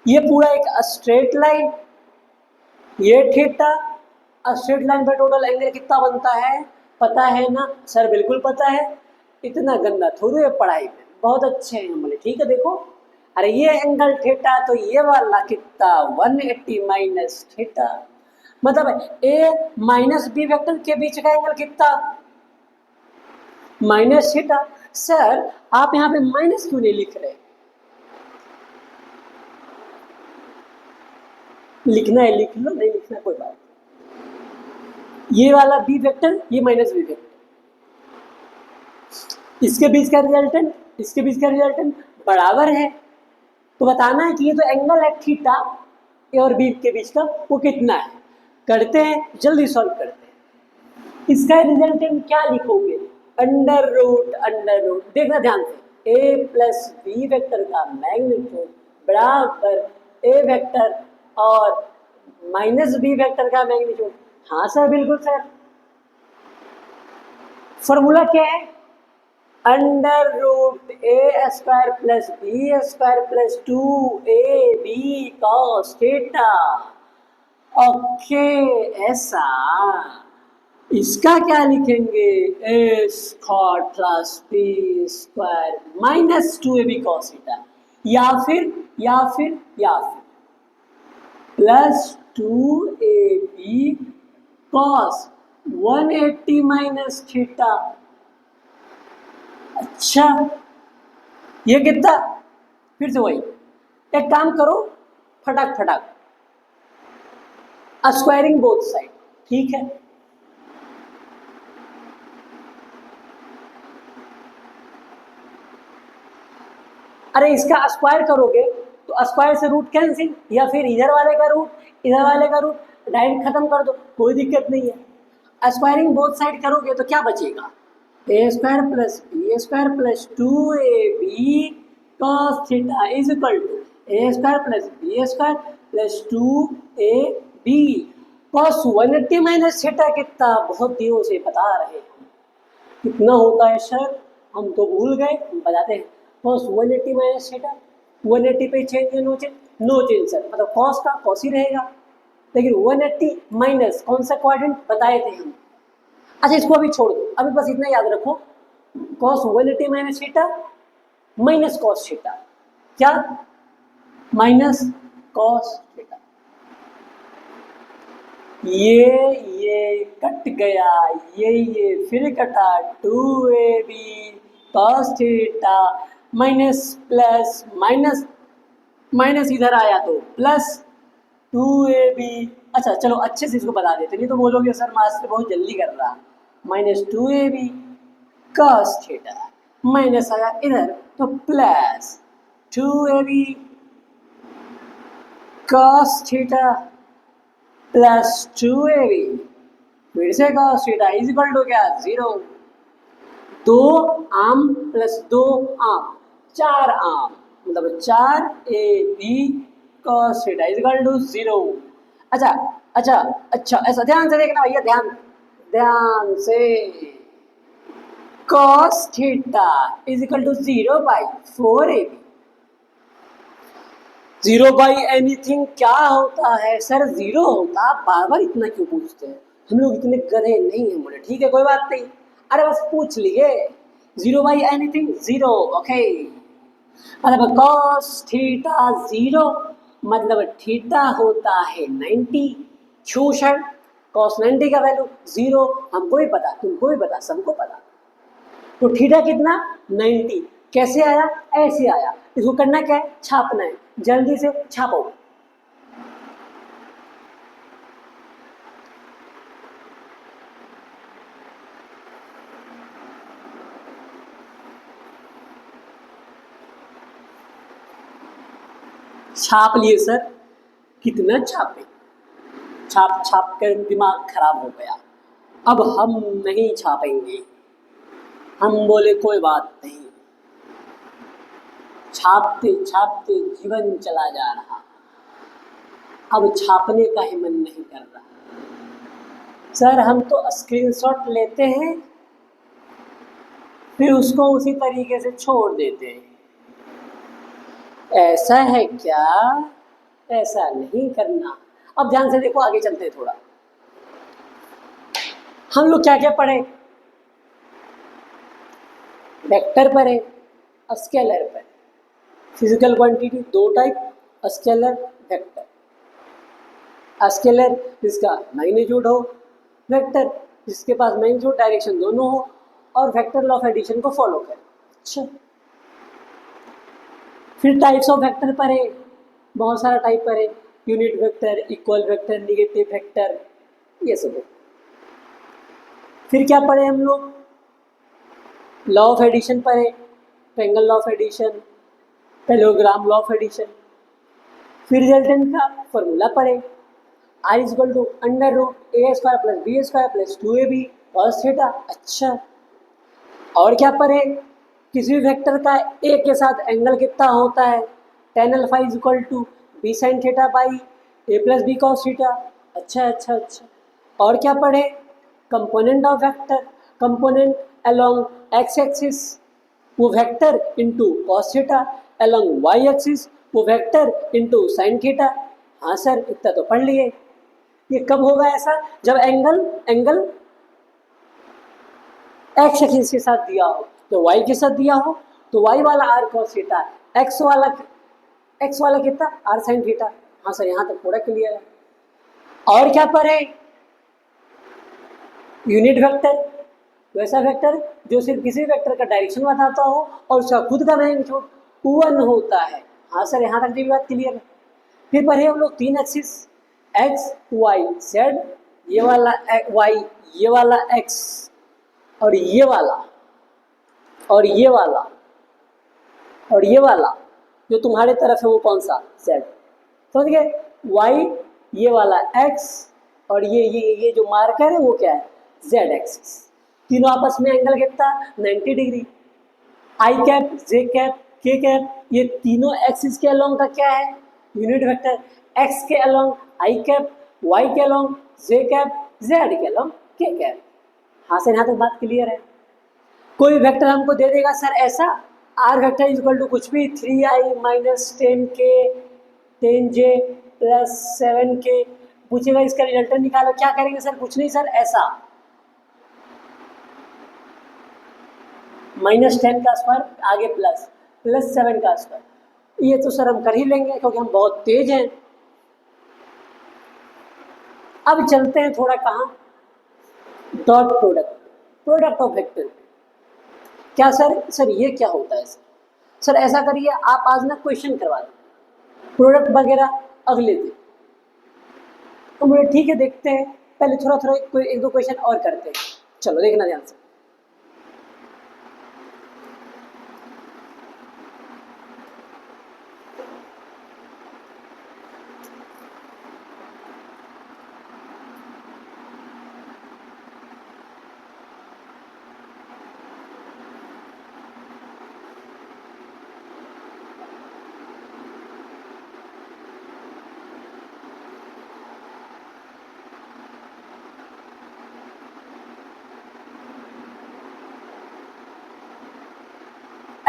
ये पूरा एक स्ट्रेट लाइन, ये थीटा, स्ट्रेट लाइन पे टोटल एंगल कितना बनता है पता है ना, सर बिल्कुल पता है, इतना गंदा थोड़ी है पढ़ाई में, बहुत अच्छे हैं हम बोले, ठीक है देखो, अरे ये एंगल थीटा तो ये वाला कितना 180 माइनस थीटा, मतलब ए माइनस बी वेक्टर के बीच का एंगल कितना माइनस थीटा। सर आप यहाँ पे माइनस क्यों नहीं लिख रहे, लिखना है लिख लो, नहीं लिखना कोई बात, ये वाला बी वेक्टर ये माइनस बी वेक्टर, इसके बीच का रिजल्टेंट इसके बीच का रिजल्टेंट बराबर है, तो बताना है कि ये तो एंगल है थीटा ए और बी के बीच का वो कितना है, करते हैं जल्दी सॉल्व करते हैं। इसका रिजल्टेंट क्या लिखोगे, अंडर रूट, देखना ध्यान से, ए प्लस बी वेक्टर का मैग्नीट्यूड बराबर ए वेक्टर और माइनस बी वेक्टर का मैग्नीट्यूड। हाँ सर बिल्कुल सर, फॉर्मूला क्या है, under root A square plus B square plus 2ab cos theta. Okay ऐसा, इसका क्या लिखेंगे, A square plus B square minus 2ab cos theta, या फिर plus 2ab cos 180 minus theta. अच्छा ये कितना, फिर से वही, एक काम करो फटाक स्क्वायरिंग बोथ साइड, ठीक है, अरे इसका स्क्वायर करोगे तो स्क्वायर से रूट कैंसिल, या फिर इधर वाले का रूट डायरेक्ट खत्म कर दो, कोई दिक्कत नहीं है। स्क्वायरिंग बोथ साइड करोगे तो क्या बचेगा, A square plus B square plus 2ab cos theta is equal to A square plus B square plus 2ab cos 180 minus theta कितना, बहुत दिनों से बता रहे हैं कितना होता है सर, हम तो भूल गए, हम बताते हैं। cos 180 माइनस थीटा, 180 पे चेंज है, no change, no change sir, मतलब cos का cos ही रहेगा, लेकिन 180 माइनस कौन सा क्वाड्रेंट बताए थे हम। अच्छा इसको अभी छोड़ दो, अभी बस इतना याद रखो, cos 180 minus theta minus cos theta, क्या माइनस cos थीटा, ये कट गया, ये फिर कटा, 2ab cos theta minus plus minus minus इधर आया तो प्लस 2ab। अच्छा चलो अच्छे से इसको बता देते, नहीं तो बोलोगे सर मास्टर बहुत जल्दी कर रहा, minus 2ab cos theta minus आया इधर तो plus 2ab cos theta plus 2ab फिर से cos theta is equal to क्या, 0, 2 आम प्लस 2 आम 4 आम, मतलब 4ab cos theta is equal to 0। अच्छा अच्छा अच्छा ऐसा ध्यान से देखना भैया, ध्यान से, cos theta is equal to 0/4ab। 0/एनीथिंग क्या होता है सर, 0 होता, आप बार बार इतना क्यों पूछते हैं, हम लोग इतने गधे नहीं हैं। बोले ठीक है कोई बात नहीं, अरे बस पूछ लिए, 0/एनीथिंग 0, ओके। मतलब cos थीटा 0, मतलब थीटा होता है 90, शोषण cos 90 का वैल्यू 0, हमको भी पता, तुमको भी पता, सबको पता। तो थीटा कितना 90, कैसे आया, ऐसे आया, इसको करना क्या है, छापना है, जल्दी से छापो। छाप लिए सर, कितना छापे, छाप छाप कर दिमाग खराब हो गया, अब हम नहीं छापेंगे। हम बोले कोई बात नहीं, छापते छापते जीवन चला जा रहा, अब छापने का ही मन नहीं कर रहा। सर हम तो स्क्रीनशॉट लेते हैं फिर उसको उसी तरीके से छोड़ देते हैं, ऐसा है क्या, ऐसा नहीं करना। अब ध्यान से देखो, आगे चलते हैं थोड़ा, हम लोग क्या क्या पढ़े, वेक्टर पढ़े, स्केलर पढ़े, फिजिकल क्वांटिटी दो टाइप, स्केलर वेक्टर, स्केलर जिसका मैग्नीट्यूड हो, वेक्टर जिसके पास मैग्नीट्यूड डायरेक्शन दोनों हो, और वेक्टर लॉ ऑफ एडिशन को फॉलो करें। अच्छा फिर टाइप्स ऑफ वेक्टर पढ़े, बहुत सारा टाइप पढ़े, unit vector, equal vector, negative vector, ये सब। फिर क्या पढ़े हम लोग, लॉ ऑफ एडिशन पढ़े, triangle law of addition, parallelogram law of addition. फिर रिजल्टेंट का फॉर्मूला पढ़े, I is equal to under root A square plus B square plus 2ab cos theta. अच्छा और क्या पढ़े, किसी भी वेक्टर का ए के साथ एंगल कितना होता है, tan alpha is equal to B sine theta by A plus B cos theta. अच्छा अच्छा अच्छा और क्या पढ़े, component of vector, component along X axis वो vector into cos theta, along Y axis वो वेक्टर इंटू साइन थीटा। हाँ sir इतना तो पढ़ लिए। ये कब होगा ऐसा, जब एंगल एक्स एक्सिस के साथ दिया हो, तो वाई के साथ दिया हो तो वाई वाला आर cos थीटा, एक्स वाला कितना आर साइन थीटा। हाँ सर यहाँ तक पूरा क्लियर है। और क्या पढ़े, यूनिट वेक्टर, वैसा वेक्टर जो सिर्फ किसी वेक्टर का डायरेक्शन बताता हो और उसका खुद का मैग्नीट्यूड 1 होता है। हाँ सर यहाँ तक भी बात क्लियर है। फिर पढ़े हम लोग 3 एक्सिस, एक्स वाई जेड, ये वाला वाई, ये वाला एक्स, और ये वाला और ये वाला और ये वाला जो तुम्हारे तरफ है वो कौन सा, जेड। समझ गए, वाई ये वाला एक्स और ये जो मार्कर है वो क्या है, जेड एक्सिस। तीनों आपस में एंगल कितना 90 डिग्री। आई कैप जे कैप के कैप, ये तीनों एक्सिस के अलोंग का क्या है, यूनिट वेक्टर। एक्स के अलोंग आई कैप, वाई के अलोंग जे कैप, जेड के अलोंग के कैप। हाँ से यहाँ तक बात क्लियर है। कोई वेक्टर हमको दे देगा सर ऐसा, r vector is equal to कुछ भी 3i minus 10k 10j plus 7k, पूछेगा इसका रिजल्टेंट निकालो, क्या करेंगे सर, कुछ नहीं सर, ऐसा -10 का स्क्वायर आगे प्लस प्लस 7 का स्क्वायर, ये तो सर हम कर ही लेंगे क्योंकि हम बहुत तेज हैं। अब चलते हैं थोड़ा कहाँ, dot product, product of vector. क्या सर ये क्या होता है सर ऐसा करिए आप आज ना क्वेश्चन करवा दें, प्रोडक्ट वगैरह अगले दिन। तो बोले ठीक है देखते हैं, पहले थोड़ा एक दो क्वेश्चन और करते हैं, चलो देखना ध्यान से।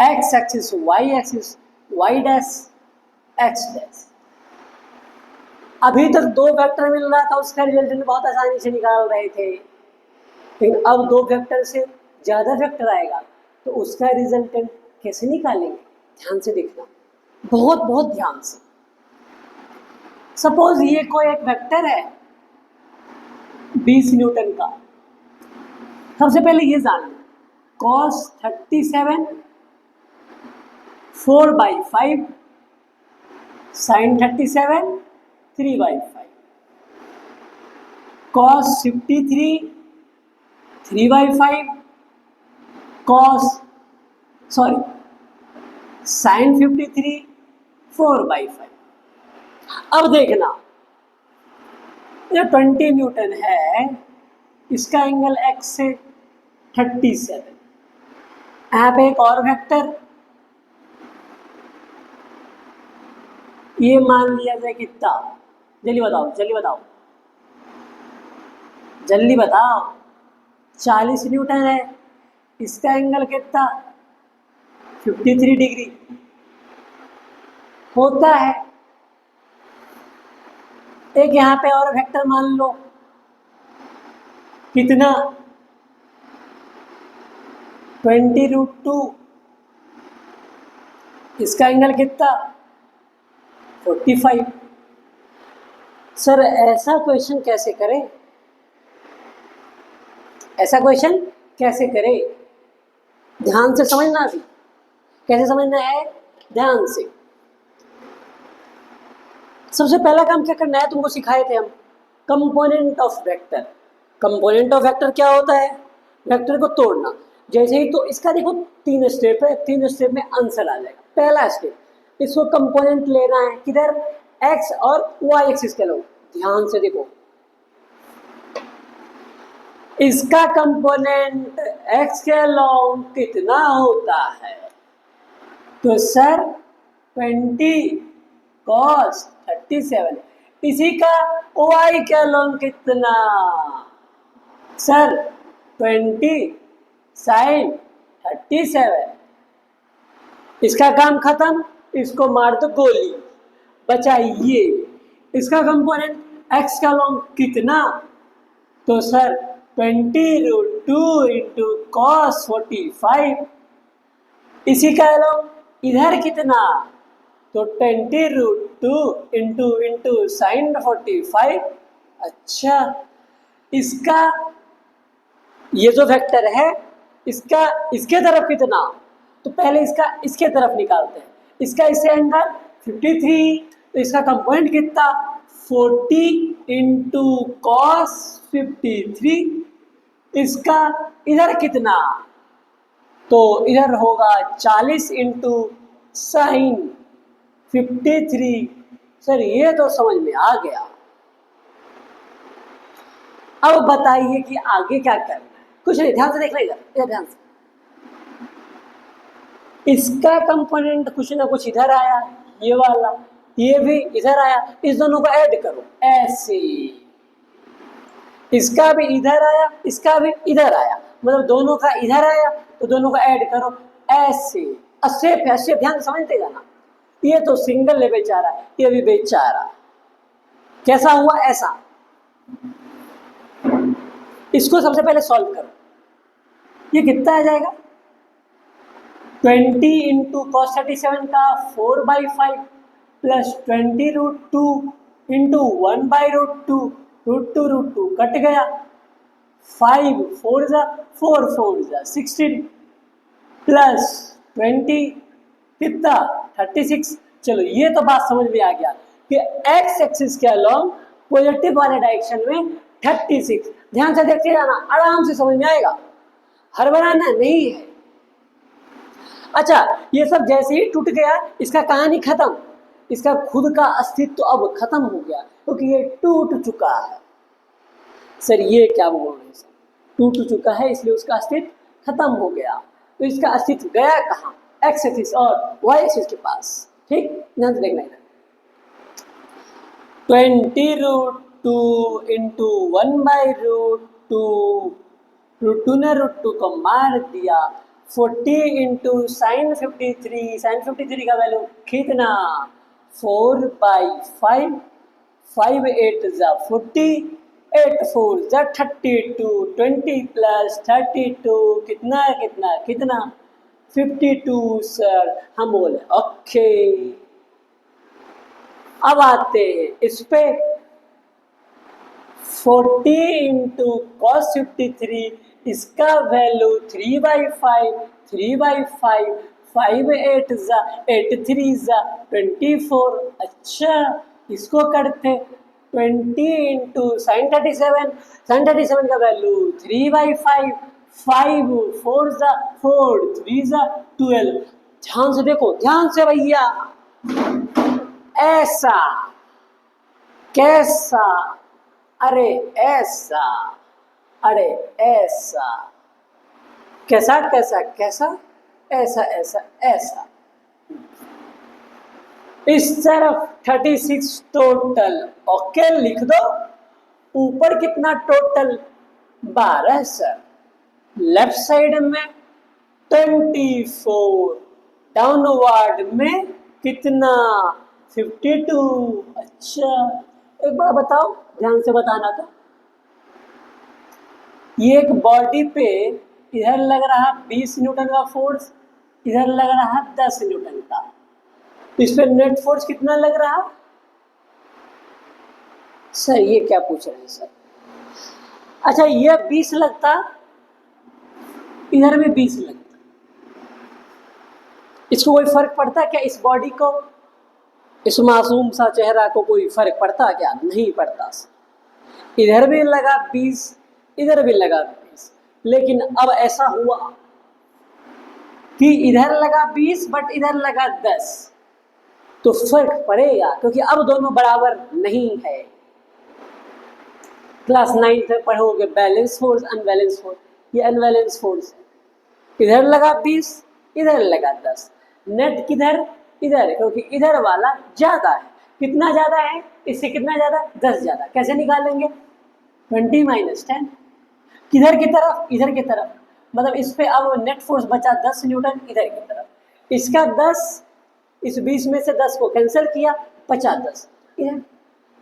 X axis y dash x dash. अभी तक दो वेक्टर मिल रहा था, उसका रिजल्टेंट बहुत आसानी से निकाल रहे थे, लेकिन अब दो वेक्टर से ज़्यादा वेक्टर आएगा तो उसका रिजल्टेंट कैसे निकालेंगे, ध्यान से देखना, बहुत बहुत ध्यान से। सपोज ये कोई एक वेक्टर है 20 न्यूटन का, सबसे पहले ये जान लो cos 37 4/5 sin 37 3/5 cos 53 3/5 sin 53 4/5। अब देखना ये 20 न्यूटन है, इसका एंगल x से 37, यहाँ पे एक और वेक्टर, ये मान लिया जाए कितना, जल्दी बताओ 40 न्यूटन है, इसका एंगल कितना 53 डिग्री होता है। एक यहाँ पे और वेक्टर मान लो कितना 20√2, इसका एंगल कितना 45। सर ऐसा क्वेश्चन कैसे करें, ध्यान से समझना, भी कैसे समझना है, ध्यान से। सबसे पहला काम क्या करना है, तुमको सिखाए थे हम component of vector. Component of vector क्या होता है, वेक्टर को तोड़ना। जैसे ही तो इसका देखो 3 स्टेप है, 3 स्टेप में आंसर आ जाएगा। पहला स्टेप, इसको कंपोनेंट लेना है किधर, एक्स और वाई एक्सिस के लोग, ध्यान से देखो, इसका कंपोनेंट एक्स के अलोंग कितना होता है, तो सर 20 cos 37, इसी का वाई के अलोंग कितना, सर 20 sin 37। इसका काम खत्म, इसको मार दो गोली, बचा ये, इसका कंपोनेंट x का अलोंग कितना, तो सर 20√2 इंटू cos 45, इसी का अलोंग इधर कितना, तो 20√2 इंटू sin 45। अच्छा, इसका ये जो वेक्टर है इसका इसके तरफ कितना, तो पहले इसका इसके तरफ निकालते हैं, इसका इससे एंगल 53, तो इसका कंपोनेंट कितना 40 इंटू cos 53, इसका इधर कितना, तो इधर होगा 40 इंटू साइन 53। सर ये तो समझ में आ गया। अब बताइए कि आगे क्या करना है, कुछ नहीं, ध्यान से देख लेगा, ध्यान से। इसका कंपोनेंट कुछ ना कुछ इधर आया, ये वाला, ये भी इधर आया, इस दोनों को ऐड करो ऐसे, इसका भी इधर आया, इसका भी इधर आया, मतलब दोनों का इधर आया तो दोनों को ऐड करो ऐसे। अस्सेफ है, अस्सेफ ध्यान समझते जाना। ये तो सिंगल है बेचारा, ये भी बेचारा। कैसा हुआ? ऐसा। इसको सबसे पहले सॉल्व करो। ये कितना आ जाएगा? 20 इंटू कॉस 37 का 4/5 प्लस 20√2 इंटू 1/√2, √2 कट गया, 5 4 जा 4 4 जा 16 प्लस 20 कितना 36। चलो ये तो बात समझ में आ गया कि एक्स एक्सिस के अलोंग पॉजिटिव वाले डायरेक्शन में 36। ध्यान से देखते जाना, आराम से समझ में आएगा, हड़बड़ाना नहीं है। अच्छा, ये सब जैसे ही टूट गया, इसका कहानी खत्म, इसका खुद का अस्तित्व तो अब खत्म हो गया, क्योंकि ये टूट चुका है। सर ये क्या बोल रहे हैं सर? टूट चुका है इसलिए उसका अस्तित्व खत्म हो गया। तो इसका अस्तित्व गया कहाँ? एक्स एक्सिस और वाई एक्सिस के पास। ठीक, ध्यान से देखना। 20√2 इंटू 1/√2, √2 ने √2 को मार दिया, 40 इंटू साइन 53, साइन 53 का वैल्यू कितना? 4/5, 5 8 जा 40, 8 4 जा 32, 20 प्लस 32 कितना कितना कितना 52 सर। हम बोले ओके। अब आते हैं इस पे, 40 इंटू कॉस 53, इसका वैल्यू 3/5, 3/5, 5 8 जा 8 3 जा 24। अच्छा, इसको करते 20 इंटू साइन 37, साइन 37 का वैल्यू 3/5, 5 4 जा 4, 3 जा 12। ध्यान से देखो, ध्यान से भैया, ऐसा कैसा? अरे ऐसा, अरे ऐसा, कैसा कैसा कैसा, ऐसा ऐसा ऐसा। इस तरफ 36 टोटल, ओके लिख दो। ऊपर कितना टोटल? 12 सर। लेफ्ट साइड में 24, डाउनवर्ड में कितना? 52। अच्छा, एक बार बताओ, ध्यान से बताना। तो ये एक बॉडी पे इधर लग रहा 20 न्यूटन का फोर्स, इधर लग रहा 10 न्यूटन का, तो इस पे नेट फोर्स कितना लग रहा? सर ये क्या पूछ रहे हैं सर? अच्छा, ये 20 लगता, इधर भी 20 लगता, इसको कोई फर्क पड़ता क्या? इस बॉडी को, इस मासूम सा चेहरा को कोई फर्क पड़ता क्या? नहीं पड़ता। इधर भी लगा 20, इधर भी लगा 20, लेकिन अब ऐसा हुआ कि इधर लगा 20 बट इधर लगा 10, तो फर्क पड़ेगा, क्योंकि अब दोनों बराबर नहीं है। क्लास 9 में पढ़ोगे बैलेंस फोर्स, अनबैलेंस फोर्स। ये अनबैलेंस फोर्स है, इधर लगा 20, इधर लगा 10, नेट किधर? इधर, क्योंकि इधर वाला ज्यादा है। कितना ज्यादा है? इससे कितना ज्यादा? 10 ज्यादा। कैसे निकालेंगे? 20 - 10 किधर की तरफ? इधर की तरफ, मतलब इस पे अब नेट फोर्स बचा 10 न्यूटन इधर की तरफ, इसका 10, इस 20 में से 10 को कैंसिल किया, 50 10 इधर।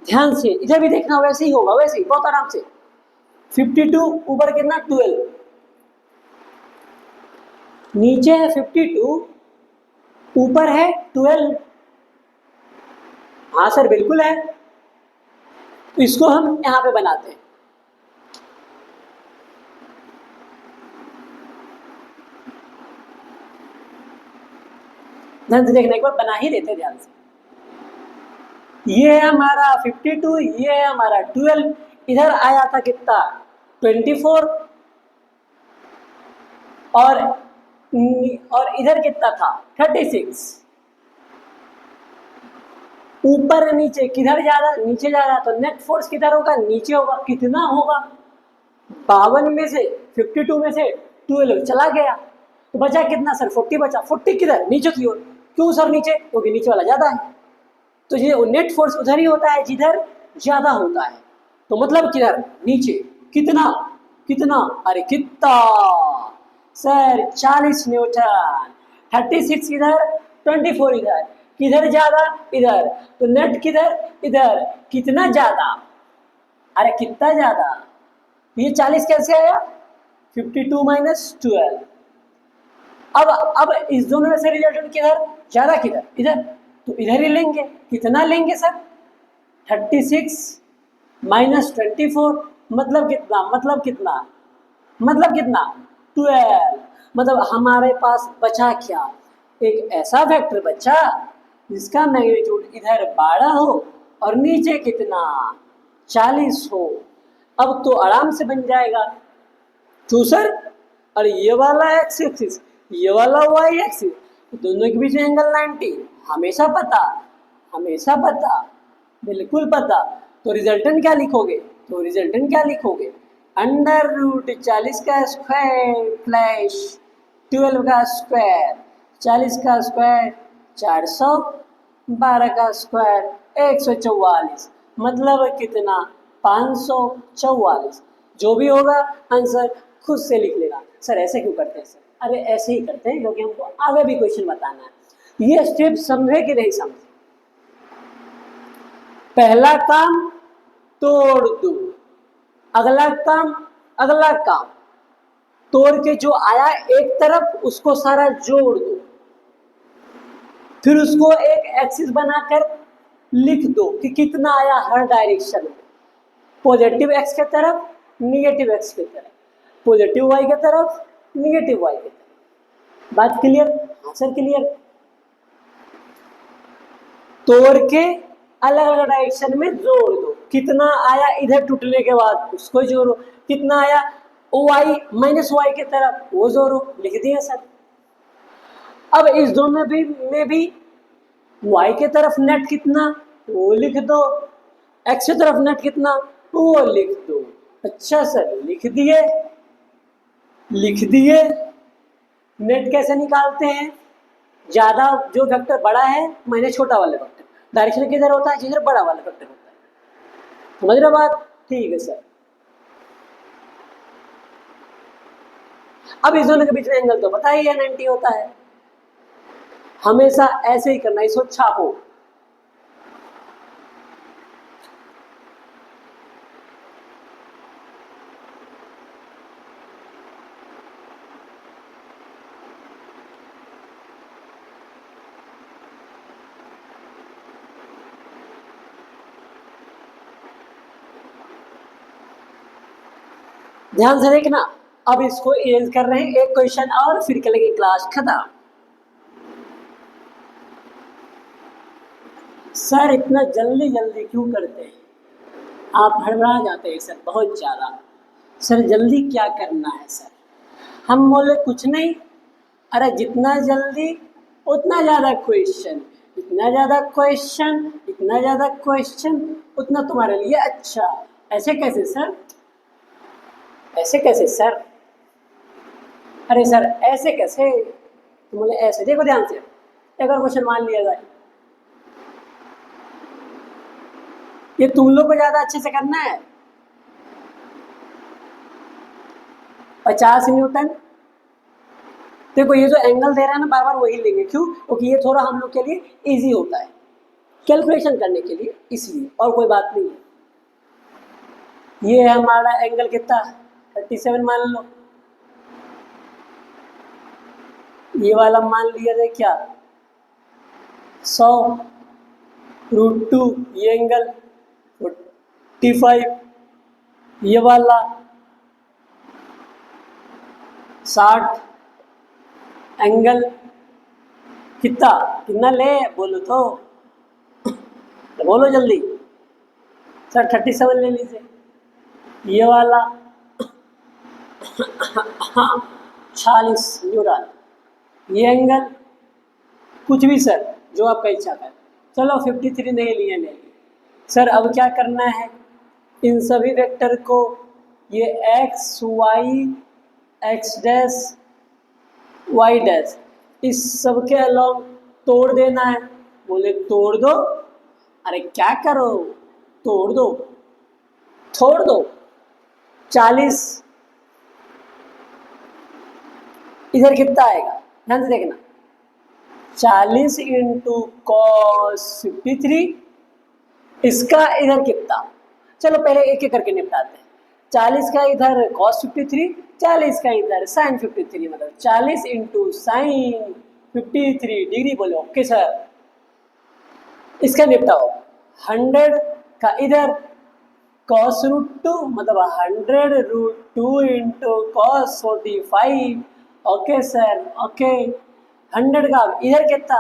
ध्यान से इधर भी देखना, वैसे ही होगा, वैसे ही बहुत आराम से। 52 ऊपर कितना? 12, नीचे है 52, ऊपर है 12। हाँ सर बिल्कुल है, तो इसको हम यहां पे बनाते हैं। ध्यान से देखना, एक बार बना ही देते ध्यान से। ये है हमारा 52, ये है हमारा 12, इधर आया था कितना? 24, और इधर कितना था? 36। ऊपर नीचे किधर ज्यादा? नीचे जा रहा, तो नेट फोर्स किधर होगा? नीचे होगा। कितना होगा? 52 में से 52 में से 12 चला गया, तो बचा कितना सर 40 बचा। 40 किधर नीचे की ओर, क्यों सर नीचे, क्योंकि नीचे वाला ज़्यादा है। तो ये नेट फोर्स उधर ही होता है जिधर ज़्यादा होता है। तो मतलब किधर नीचे, कितना कितना, अरे कितना सर 40 न्यूटन। 36 इधर 24 इधर, किधर ज़्यादा इधर, तो नेट किधर इधर, कितना ज़्यादा, अरे कितना ज़्यादा। ये 40 कैसे आया, 52 माइनस 12। अब इस दोनों में से रिजल्टेंट किधर ज़्यादा, किधर इधर, तो इधर ही लेंगे। कितना लेंगे सर 36 माइनस 24, मतलब कितना, मतलब कितना, मतलब कितना 12। मतलब हमारे पास बचा क्या, एक ऐसा वेक्टर बचा जिसका मैग्नीट्यूड इधर 12 हो और नीचे कितना 40 हो। अब तो आराम से बन जाएगा तो सर, अरे ये वाला एक्स एक्सिस, ये वाला वाई एक्सिस, दोनों के बीच में एंगल 90, हमेशा पता, हमेशा पता, बिल्कुल पता। तो रिजल्टेंट क्या लिखोगे, तो रिजल्टेंट क्या लिखोगे, अंडर रूट 40 का स्क्वायर प्लस 12 का स्क्वायर, 40 का स्क्वायर 400, 12 का स्क्वायर 144, मतलब कितना 544। जो भी होगा आंसर खुद से लिख लेना। सर ऐसे क्यों करते हैं सर, अरे ऐसे ही करते हैं क्योंकि हमको आगे भी क्वेश्चन बताना है। ये स्टेप समझे कि नहीं समझे। पहला काम तोड़ दो, अगला काम, अगला काम तोड़ के जो आया एक तरफ उसको सारा जोड़ दो, फिर उसको एक एक्सिस बनाकर लिख दो कि कितना आया हर डायरेक्शन में, पॉजिटिव एक्स के तरफ, निगेटिव एक्स के तरफ, पॉजिटिव वाई के तरफ, निगेटिव वाई के तरफ। बात क्लियर, हाँ सर क्लियर। तोड़ के अलग अलग डायरेक्शन में जोड़ दो, कितना आया इधर टूटने के बाद उसको जोड़ो, कितना आया वाई माइनस वाई के तरफ वो जोड़ो, लिख दिया सर। अब इस दोनों में भी वाई के तरफ नेट कितना वो लिख दो, एक्स की तरफ नेट कितना वो लिख दो। अच्छा सर लिख दिए, लिख दिए। नेट कैसे निकालते हैं, ज़्यादा जो वेक्टर बड़ा है माइनस छोटा वाला वेक्टर, डायरेक्शन किधर होता है जिधर बड़ा वाला वेक्टर होता है। समझ रहे बात, ठीक है सर। अब इस दोनों के बीच में एंगल तो पता ही है 90 होता है, हमेशा ऐसे ही करना, इसको छापो। ध्यान से देखना, अब इसको इरेज कर रहे हैं, एक क्वेश्चन और फिर करेंगे क्लास खत्म। सर इतना जल्दी जल्दी क्यों करते हैं, आप हड़बड़ा जाते हैं सर बहुत ज़्यादा। सर जल्दी क्या करना है सर, हम बोले कुछ नहीं, अरे जितना जल्दी उतना ज़्यादा क्वेश्चन, इतना ज़्यादा क्वेश्चन, इतना ज़्यादा क्वेश्चन, उतना तुम्हारे लिए अच्छा। ऐसे कैसे सर, ऐसे कैसे सर, अरे सर ऐसे कैसे, तुम बोले ऐसे। देखो ध्यान से, एक और क्वेश्चन मान लिया जाए, ये तुम लोग को ज़्यादा अच्छे से करना है। 50 न्यूटन, देखो ये जो एंगल दे रहा है ना बार बार वही लेंगे, क्यों, क्योंकि ये थोड़ा हम लोग के लिए इजी होता है कैलकुलेशन करने के लिए, इसलिए, और कोई बात नहीं है। ये है हमारा एंगल कितना 37 मान लो, ये वाला मान लिया जाए क्या 100 √2, ये एंगल 45, ये वाला 60, एंगल कितना कितना ले बोलो तो बोलो जल्दी सर 37 ले लीजिए, ये वाला 40 न्यूटन, ये एंगल कुछ भी सर जो आपका इच्छा कर, चलो 53 नहीं लिए ले सर। अब क्या करना है, इन सभी वेक्टर को, ये x y x dash y dash, इस सब के अलॉन्ग तोड़ देना है। बोले तोड़ दो, अरे क्या करो, तोड़ दो, छोड़ दो। 40 इधर कितना आएगा, ध्यान से देखना। 40 इंटू कॉस 53, इसका इधर कितना, चलो पहले एक एक करके निपटाते हैं। 40 का इधर कॉस 53, 40 का इधर साइन 53, मतलब 40 इंटू साइन 53 डिग्री। बोलो ओके सर, इसका निपटाओ। 100 का इधर कॉस √2, मतलब 100√2 into cos 45। Okay sir, okay. 100 का इधर कितना,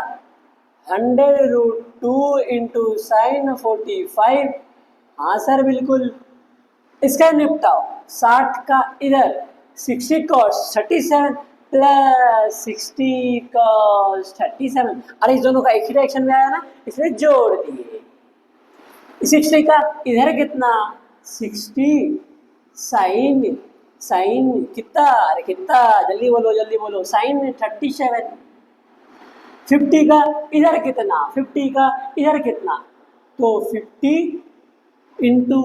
100√2 इंटू साइन 45। हाँ सर बिल्कुल, इसका निपटाओ। 60 का इधर 60 कॉस 37 प्लस 60 कॉस 37। अरे इस दोनों का एक ही डायरेक्शन में आया ना, इसलिए जोड़ दिए। 60 का इधर कितना, 60 साइन, साइन कितना, अरे कितना, जल्दी बोलो जल्दी बोलो, साइन 37। 50 का इधर कितना, 50 का इधर कितना, तो 50 इंटू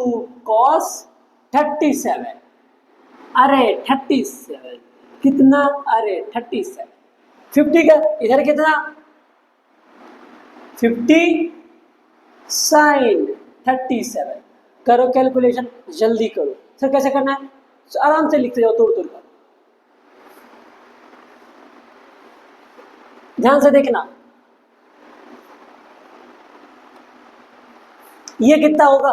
कॉस 37। अरे 37 कितना, अरे 37। 50 का इधर कितना, 50 साइन 37। करो कैलकुलेशन, जल्दी करो सर। कैसे करना है, तो आराम से लिखते जाओ, तोड़ तोड़ कर। ध्यान से देखना, ये कितना होगा,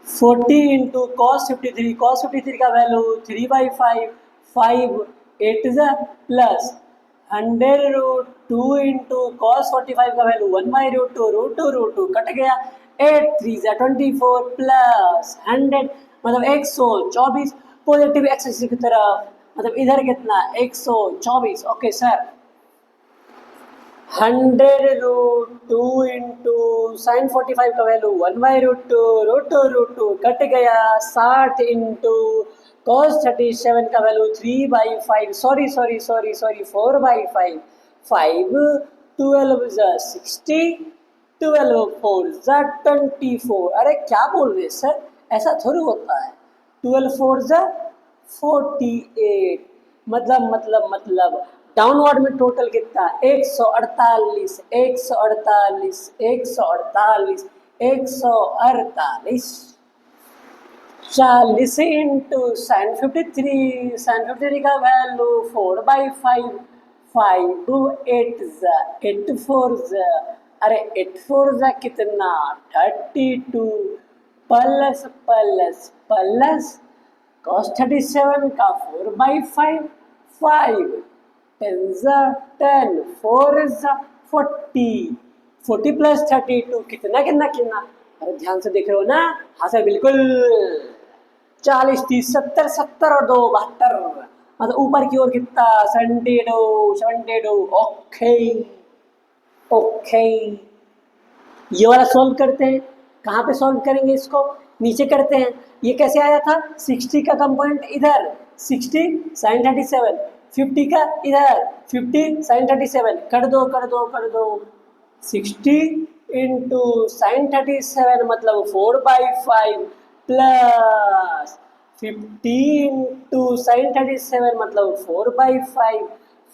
40 इंटू कॉस 53, कॉस 53 का वैल्यू 3/5, 5 8 प्लस 100√2 इंटू कॉस 45 का वैल्यू 1/√2, √2 कट गया, 8 3 24 प्लस 100, मतलब 124 पॉजिटिव एक्सिस की तरफ, मतलब इधर कितना 124। ओके सर, 100√2 इंटू साइन 45 का वैल्यू 1/√2, √2 कट गया, 60 इंटू कॉस 37 का वैल्यू 3/5, सॉरी 4/5, 5 12 60, 12 4 24। अरे क्या बोल रहे सर, ऐसा थोड़ी होता है, 12 4 48, मतलब डाउनवर्ड में टोटल कितना, 148, 148, 148, 148। 40 इंटू साइन 53, साइन 53 का वैल्यू 4/5, 5 8 8 4 अरे 8 4 कितना, 32 प्लस प्लस प्लस कॉस 37 का 4/5, 5 10 4 40, 40 प्लस 32 कितना कितना कितना, अरे ध्यान से देख रहे हो ना, हाँ सर बिल्कुल। 40 30 70 70 और 2 72, मतलब ऊपर की ओर कितना 72। ओके ओके, ये वाला सॉल्व करते हैं। कहाँ पे सॉल्व करेंगे इसको, नीचे करते हैं। ये कैसे आया था, 60 का कंपोनेंट इधर 60 साइन 37, 50 का इधर 50 साइन 37, कर दो 60 इंटू साइन 37 मतलब 4/5 प्लस 50 इंटू साइन 37 मतलब 4/5,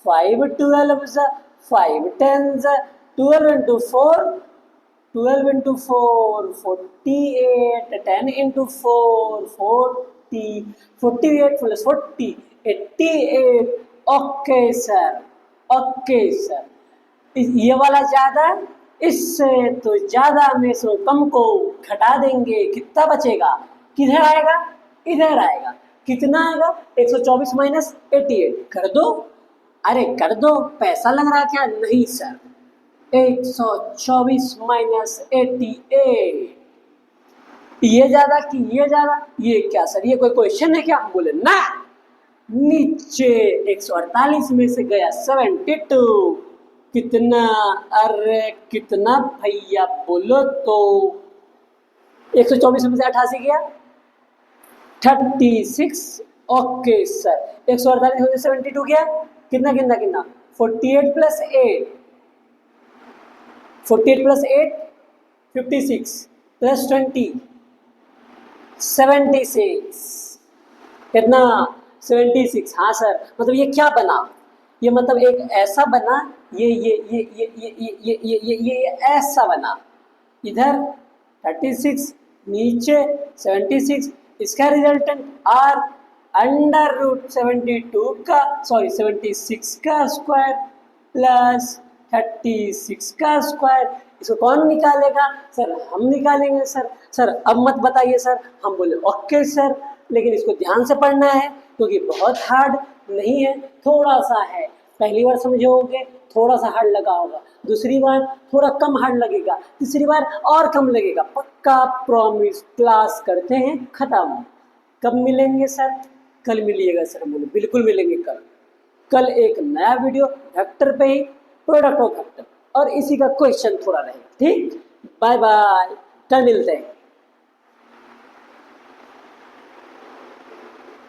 5 12 5 10 12 into 4, 12 into 4 48, 10 into 4 40, 48 plus 40 88। Okay sir, okay sir, ये वाला ज़्यादा, इससे तो ज़्यादा में से कम को घटा देंगे, कितना बचेगा, किधर आएगा, इधर आएगा। कितना आएगा, 124 माइनस 88, कर दो, अरे कर दो, पैसा लग रहा क्या, नहीं सर, 124 माइनस 88, ये ज़्यादा कि ये ज़्यादा, ये क्या सर, ये कोई क्वेश्चन है क्या, हम बोले ना, नीचे 148 में से गया 72, कितना, अरे कितना भैया बोलो तो, 124 में से 88 गया 36, ओके सर 148 में से 72 गया, कितना कितना कितना 48 प्लस 8, 48 प्लस 8 56 प्लस 20 76, कितना 76। हाँ सर, मतलब ये क्या बना, ये मतलब एक ऐसा बना, ये ऐसा बना, इधर 36 नीचे 76, इसका रिजल्टेंट आर अंडर रूट 72 का 76 का स्क्वायर प्लस 36 का स्क्वायर। इसको कौन निकालेगा सर? हम निकालेंगे सर। सर अब मत बताइए सर। हम बोले ओके सर, लेकिन इसको ध्यान से पढ़ना है क्योंकि बहुत हार्ड नहीं है, थोड़ा सा है। पहली बार समझोगे थोड़ा सा हार्ड लगा होगा, दूसरी बार थोड़ा कम हार्ड लगेगा, तीसरी बार और कम लगेगा। पक्का प्रॉमिस। क्लास करते हैं खत्म। कब मिलेंगे सर? कल मिलिएगा सर। बोले बिल्कुल मिलेंगे कल। कल एक नया वीडियो वेक्टर पे ही, प्रोडक्ट ऑफ वेक्टर, और इसी का क्वेश्चन थोड़ा रहेगा। ठीक, बाय बाय, कल मिलते हैं।